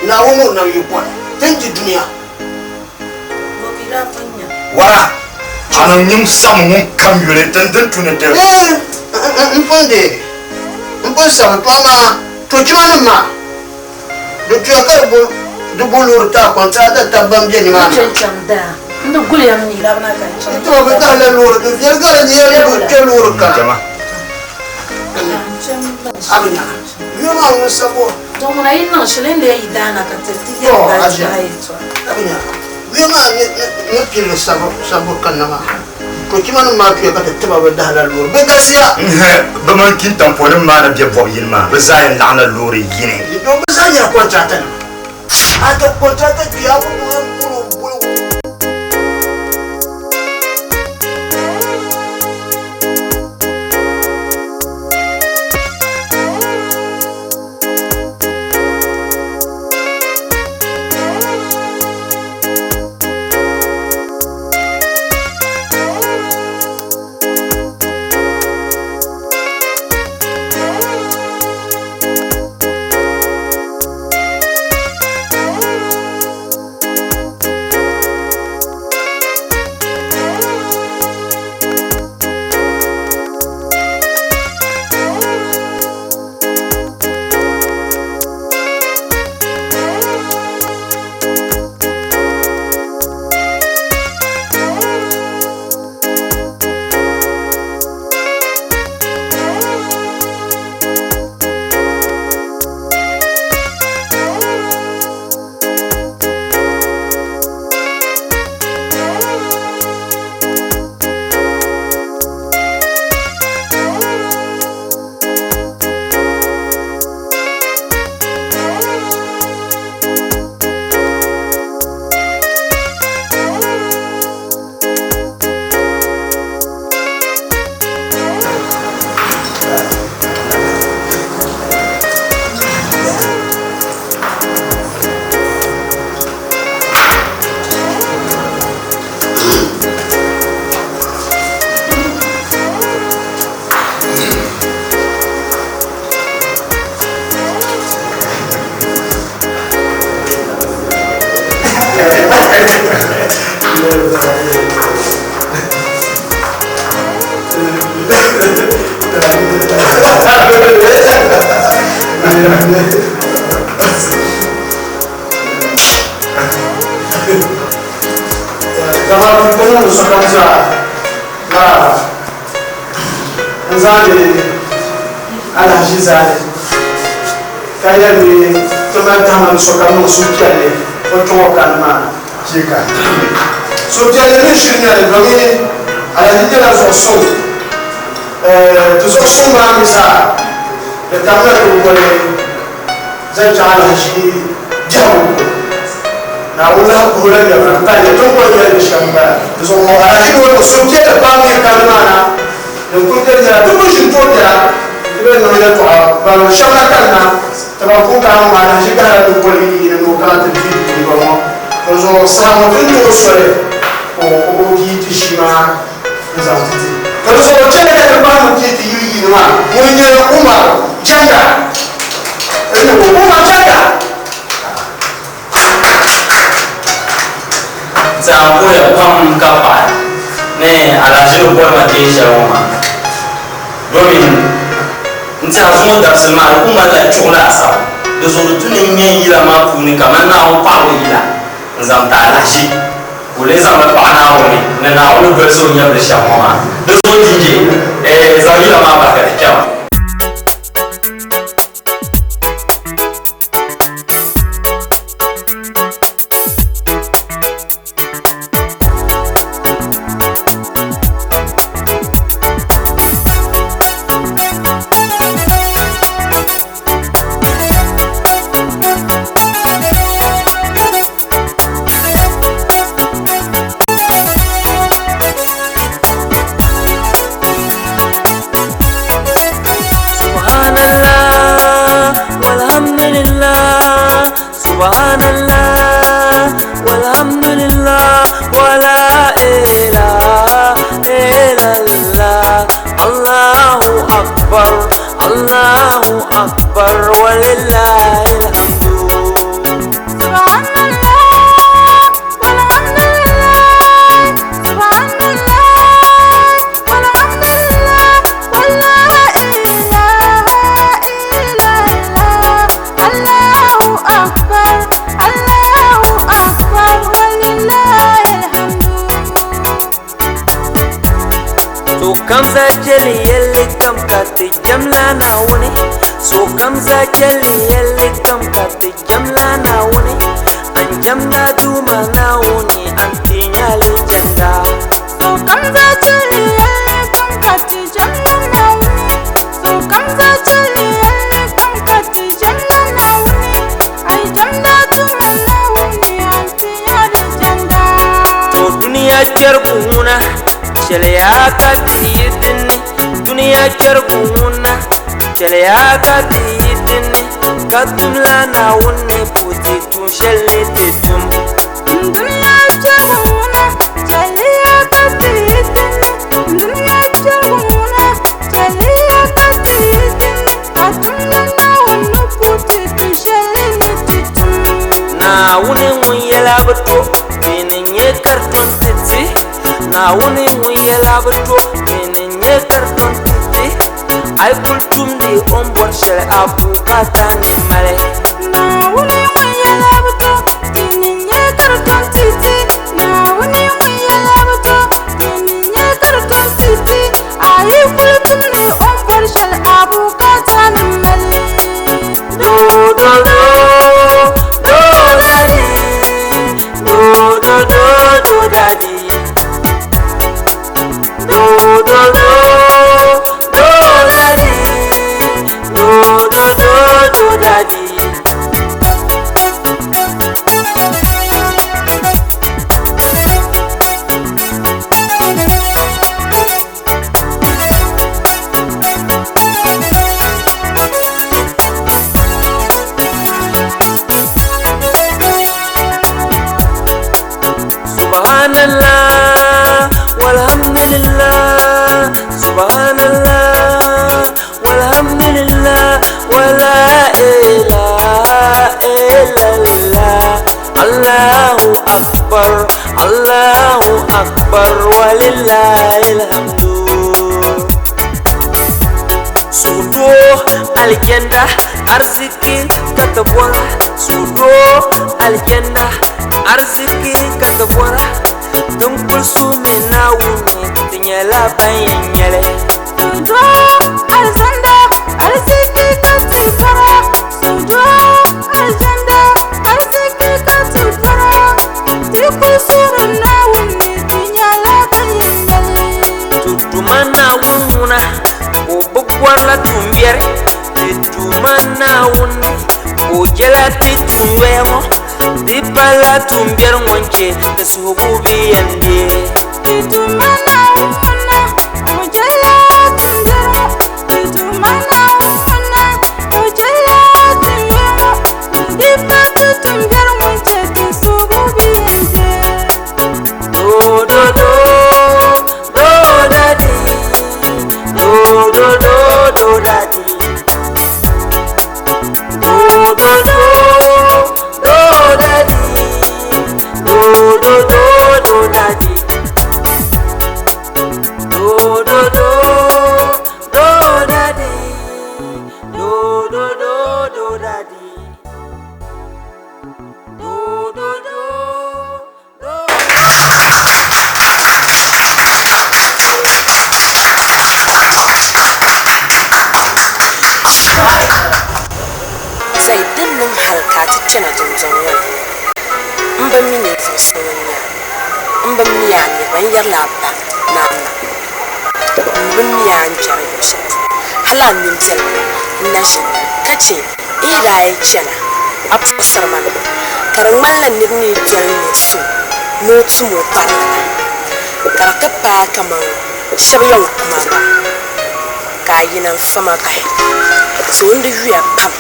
na wono na yupo tenti dunia wara ana nyim sam mun kam yure tenten tunete mponde mposa twama to chimana ma do tuaka do bolur ta konta da tabam je ni ma chanda ndo gule am ni labna kan to be ta le lur do je gara ni ya do ke lur ka jama abina yo ma un sabo to mona ino shilende idana ka teti ya da chai to abina yo ma ni kilo sabo kan na ma to kimana ma ke ka taba ba da lur be gasiya ba man kin tampone ma na biya bob yilma ba zayin la'na luri yini do ba zanya kwanta ta ata kwanta ta biya mu Kalau kita suka macam, nzali ala jizali kaya ni tumata man suka mu sujale ko tokan ma jika sujale ni shinya domi ala jijala so to so ma misa da tamna ko ne zan jala shi jawu na wula kula da ranta ne to ko ne shamba so ala shi ko sujale ba mi kalmana da kuntar da duk shi to da ibe no ya to ba shamba kana ta ko ka ma na shi ka da ko ni ne no ka ta ji ko mo ko so sa mo tin to so ko ki ti shi ma za ta ti ko so ce da ba mu ki ti yi ma mun ne kuma janda ne ko kuma janda za ko ya pam ka pa ne ala shi ko ma ke shi ma domin nti azumo darselma ko mala chula sa do so tunin yen yila ma ku ni kaman na on pa ko yila nzam ta la shi ko le zam pa na woni ne na on do so nya bre sha ma do so jinje za yila ma ba ka kyawa ya ka tidini katumla na wonne puti tu shelle te tum dunya jabuna jaliya ka tidini dunya jabuna jaliya ka tidini katumla na wonne puti tu shelle te tum na wone mun yala bato benen ye karton titi na wone mun yala bato benen ye karton titi ay kultum di ombor shel abu katani male na woni wiya labto tininye karton titi na woni wiya labto tininye karton titi ay kultum di ombor shel abu katani male do do do do daddy do do do do daddy do do do Allahu أكبر ولله الحمد Sudo algenda arziki katabora Sudo algenda arziki katabora Tumpul sume na wune tinyala banyele Sudo algenda arziki katabora Sudo algenda arziki katabora Tumpul sume na wune tinyala banyele Tutumana wuna Bukwarla tumbiere Tumana wuni Ujela titumwemo Dipala tumbiere ngonche Nesuhubu biyande Tumana wuna Ujela tumbiere Tumana wuna Ujela tumbiere Dipala tumbiere ngonche Nesuhubu biyande Do do do Do daddy Do do do do daddy Do do do do daddy Do do do do daddy Do do do do daddy Do do do do daddy Do do do Zai dinnin halka ta cina junjun wani in ban mini fusun wani in ban miya ne ban yar labba na na in ban miya an kyar yushe hala min biyar na shi kace ida ya cina a fusar mana karan mallan nirni biyar ne su notu mu parna karka pa kaman shabiyan kuma ba ka yi nan fama kai so inda yuya pam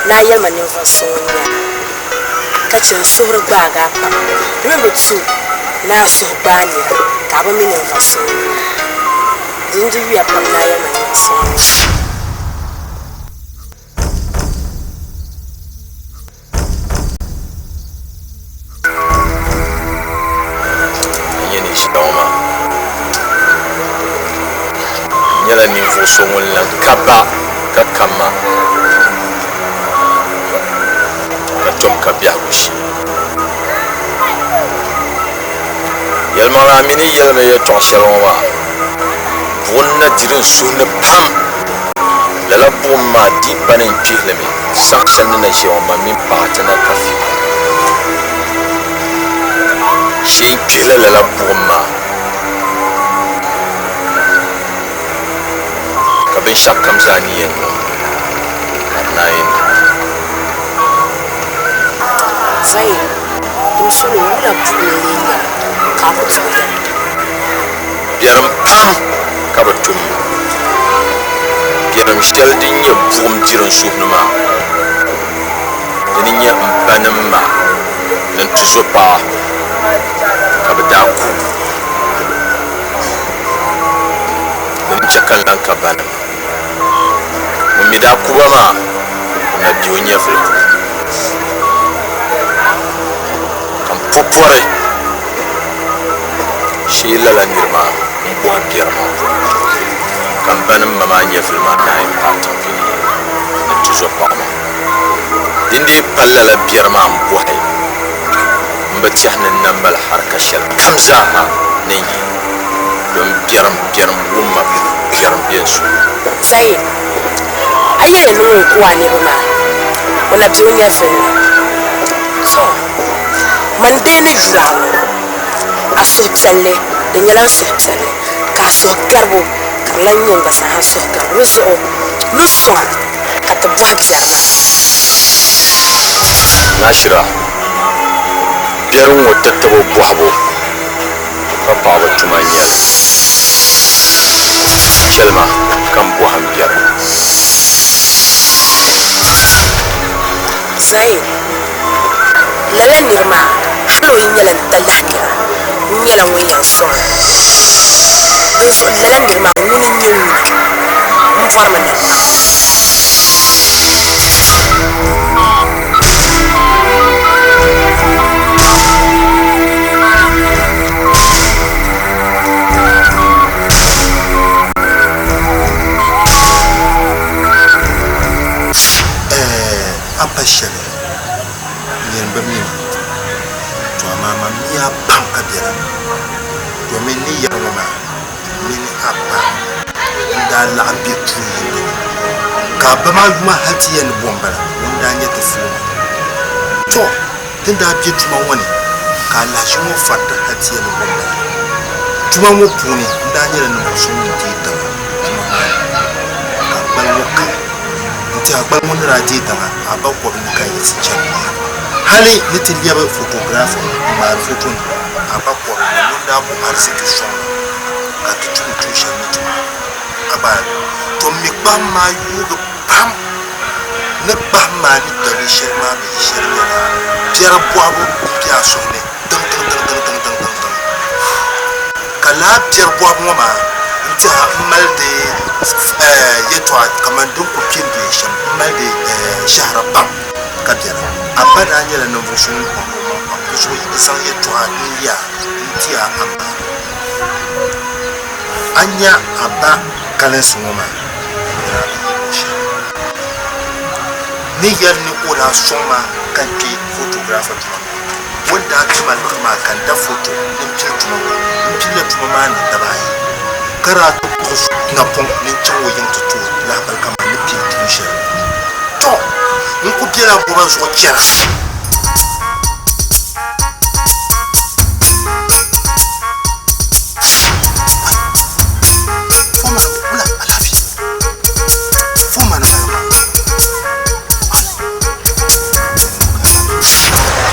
na yalma ne fasonya kacin suhur gbaga pam me butu na suhbani ka ba mini fasonya inda yuya pam na yalma ne fasonya yeni shoma yala ni fosongol lan kaba kakama katom kabyagushi yalmara mini yalme ya toshaloma wonna dirin sunne pam lala bomma di banin pihlemi sakshan na shoma min patana kafi shi pihla lala bomma kabin shakkam zaniyen nayin Zai dum sunu wala pulinya ka butu biaram pam ka batum biaram shtel din ya bum jiran subnuma din ya banamma nan tuzopa ka badaku din chakal nan ka banam mumida kuba ma na dionya fulku popore shi lala nirma mbuwa biyarma kan banin mamanya filma na yin fatan fi na tuzo kwama dindi pallala biyarma mbuwa hai mba tihnin nan bal harka shal kamza ha ne yi don biyarm wumma biyarm biyan su Zai ayyana nuna kuwa ne ba ma wala duniya filma so man dai na jurawo a suhpiɛlli di nyɛla suhpiɛlli ka suhugarigu ka di lan nyɛ gbasa ha suhugarigu zuɣu lu suŋa ka ti bɔhi biɛrima nashira biɛrim ŋɔ tatabo bɔhibu ka paɣaba tuma nyɛli chɛlima kan bɔhim biɛrim Zai lala nirima hali o nyɛla ta lahikira nyɛla ŋun yɛn sɔŋa di zuɣu lala nirima ŋuni nyɛ ŋuna n bɔrimi na yen ba mi to mama mi ya pam ka bera to me ni ya mama mi ni apa nda la ambi tu ka ba ma yuma hati yen bombala nda nya te fu to tinda bi tu ma woni ka la shi mo fatta hati yen bombala tuma mo puni nda nya na mo so ni ti ta ka ba mo ka nti agba mo na ti ta aba ko ni ka yi si chan hali ni ti liya ba photographer ma photo ni aba ko ni nda ko arsiki so ka tu tu sha ni tu aba to mi ba ma yu ga pam ne ba ma ni da ni sherma bi sherma piara boabo pia so ne dang kala piara boabo ma nti malde yetwa kamandun ko pindi sham malde shahra bam kabira abada nyela no vusun ko so isan yetwa ya nti aba anya aba kalen suma ni yar ni ora soma kan ke photographer wanda kuma ma kan da photo din tuma din tuma ma na da bai karatu na pon ni chawo yin tutu la bal kama ni pi tushe to ni ku biya ko ban so kira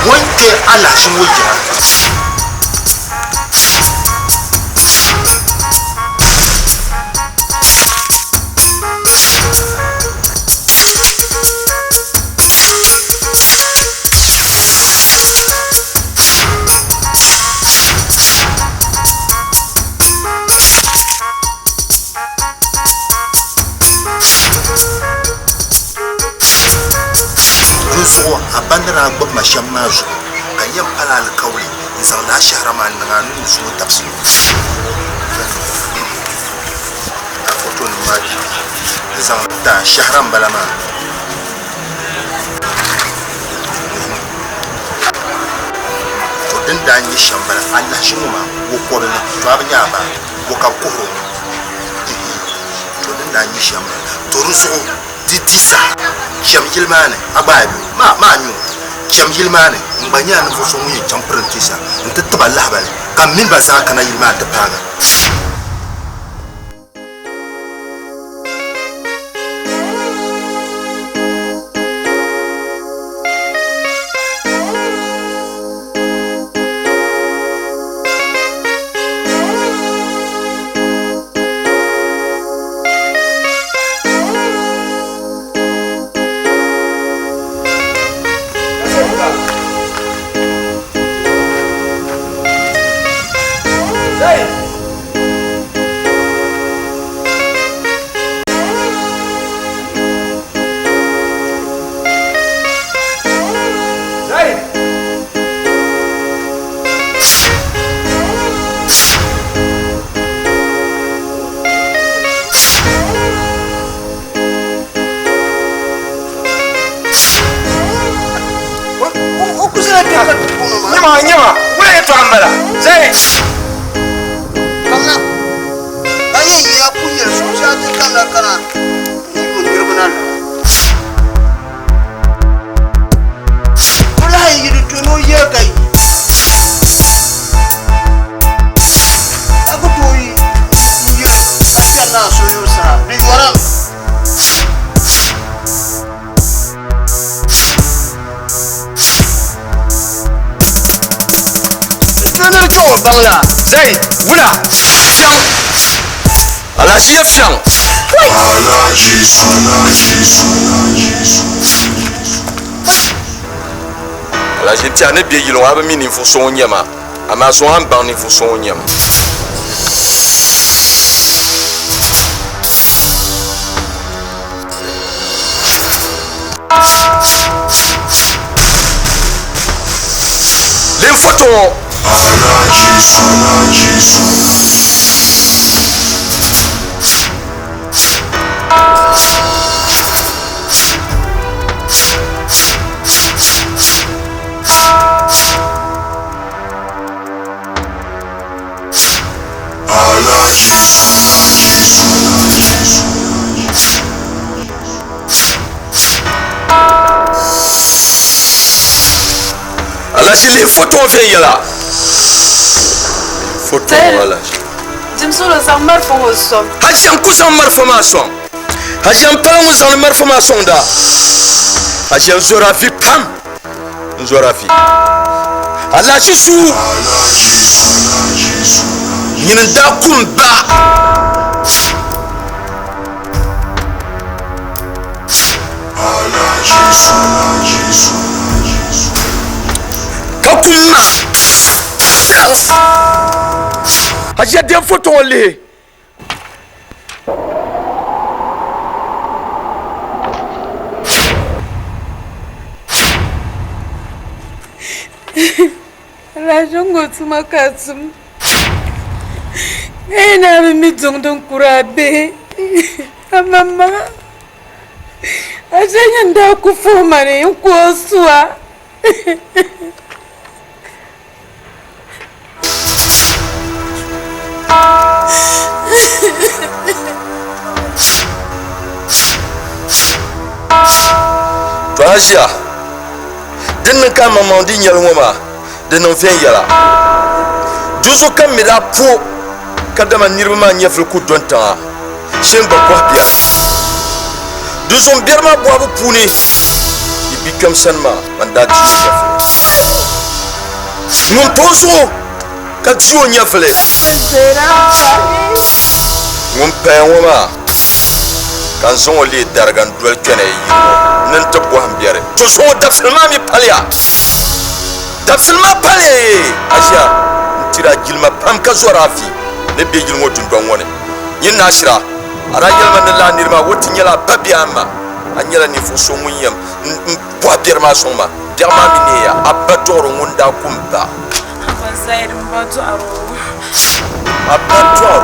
wanda Allah shi wuya so abandara gbab masham mazu kan yam alal kawli insan la shahra man nganu so tafsir foto ni maji insan ta shahram balama to din da ni shambala Allah shi mu ma ko korna to abnya ba ko ka koro to din da ni shambala to rusu titisa jam yilmane ababi ma nyu jam yilmane mbanya na fo so mu jam prentisa nta taballa bale kam min ba sa kana yilma ta paga nyama wala to amala zai kana ayi ya kunya so sha kana kana ni mun girbunan wallahi yidu tuno ye kai aku toyi ni akana so yo sa ni waram bangla zai wula fiang alaji ya fiang alaji tia ne bie yilo aba mi ni fu so nyama ama so an ban ni fu so nyama le photo ala si le photo fe yala photo wala Jimsolo sa marfo osom hajam kusan marfo ma son hajam palangu san marfo ma son da hajam zorafi pam zorafi ala si su yin da kumba kakuma hajia de photo le Rajongo tumakasum ena mimi dongdong kurabe mama ajanya nda kufuma ne kuoswa Asia dinna ka maman di nyal ngoma de non fen yala juzo kam mi da po kadama nirma nyefel ku donta shen ba ko biya juzo bierma bo abu puni ibi kam sanma manda di nyefel mon poso ka juo nyefel mon pe ngoma kan zongo le dargan duel kene yimo nan to bo hambiare to so da filma mi palya da filma pale asia ntira gilma pam ka zorafi ne be gilmo dundon woni yin nashira ara yelma ne la nirma woti nyala babiama anyala ni fo so munyam bo bierma soma derma mi ne ya abadoro ngunda kumba konsair mbato aro abadoro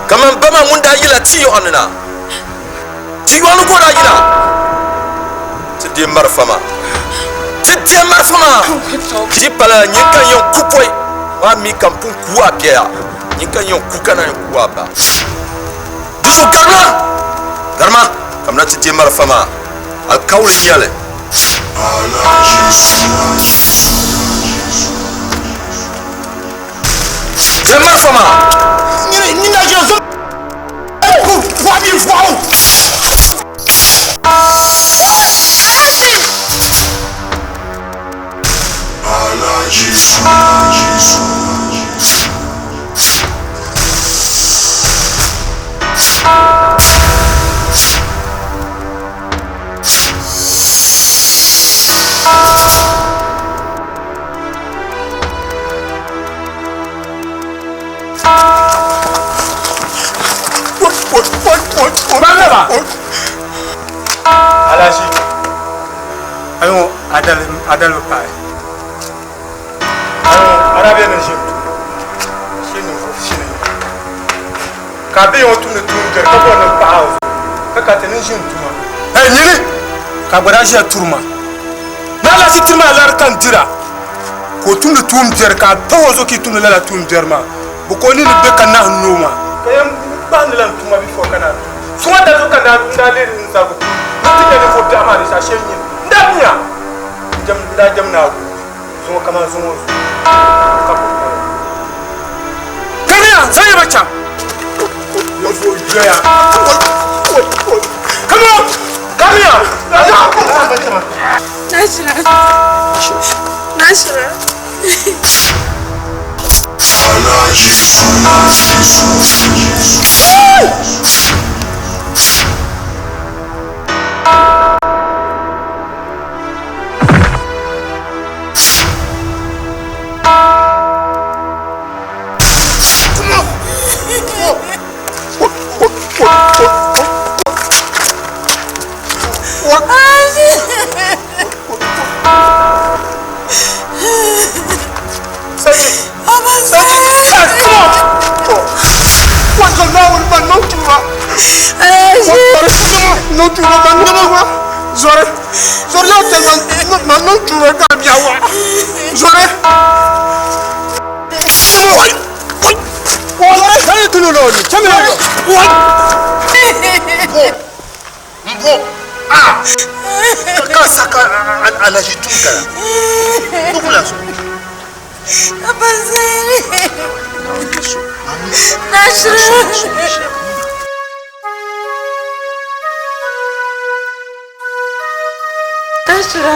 kama bama ngunda yila tiyo anna Tiwanu ko da gina tidi marfama ti pala nyika yon kupoi wa mi kampun kuwa pia nyika yon kukana yon kuwa ba duso garma kamna tidi marfama al kawl yale ti marfama ni na jo ku wa bi fwa Alaji ayo adal pai ayo arabe ne jimtu shine ko shine ka be on tun der ka bo na pause ka ka tenen jimtu ma nyiri ka gbada je turma na la si turma lar kan dira ko tun der ka tawozo ki tun la tun der ma bu ko ni be kan na numa kayam ban lan tuma bi fo kana so da zo kana ndale nsago tike ne fo dama ni sa shenyi ndamia jam na so kama so mo kania sai bacha yo fo joya come on kania Nashra Kaka saka alaji tukala. Nukula so. Apa sih? Nasra. Nasra.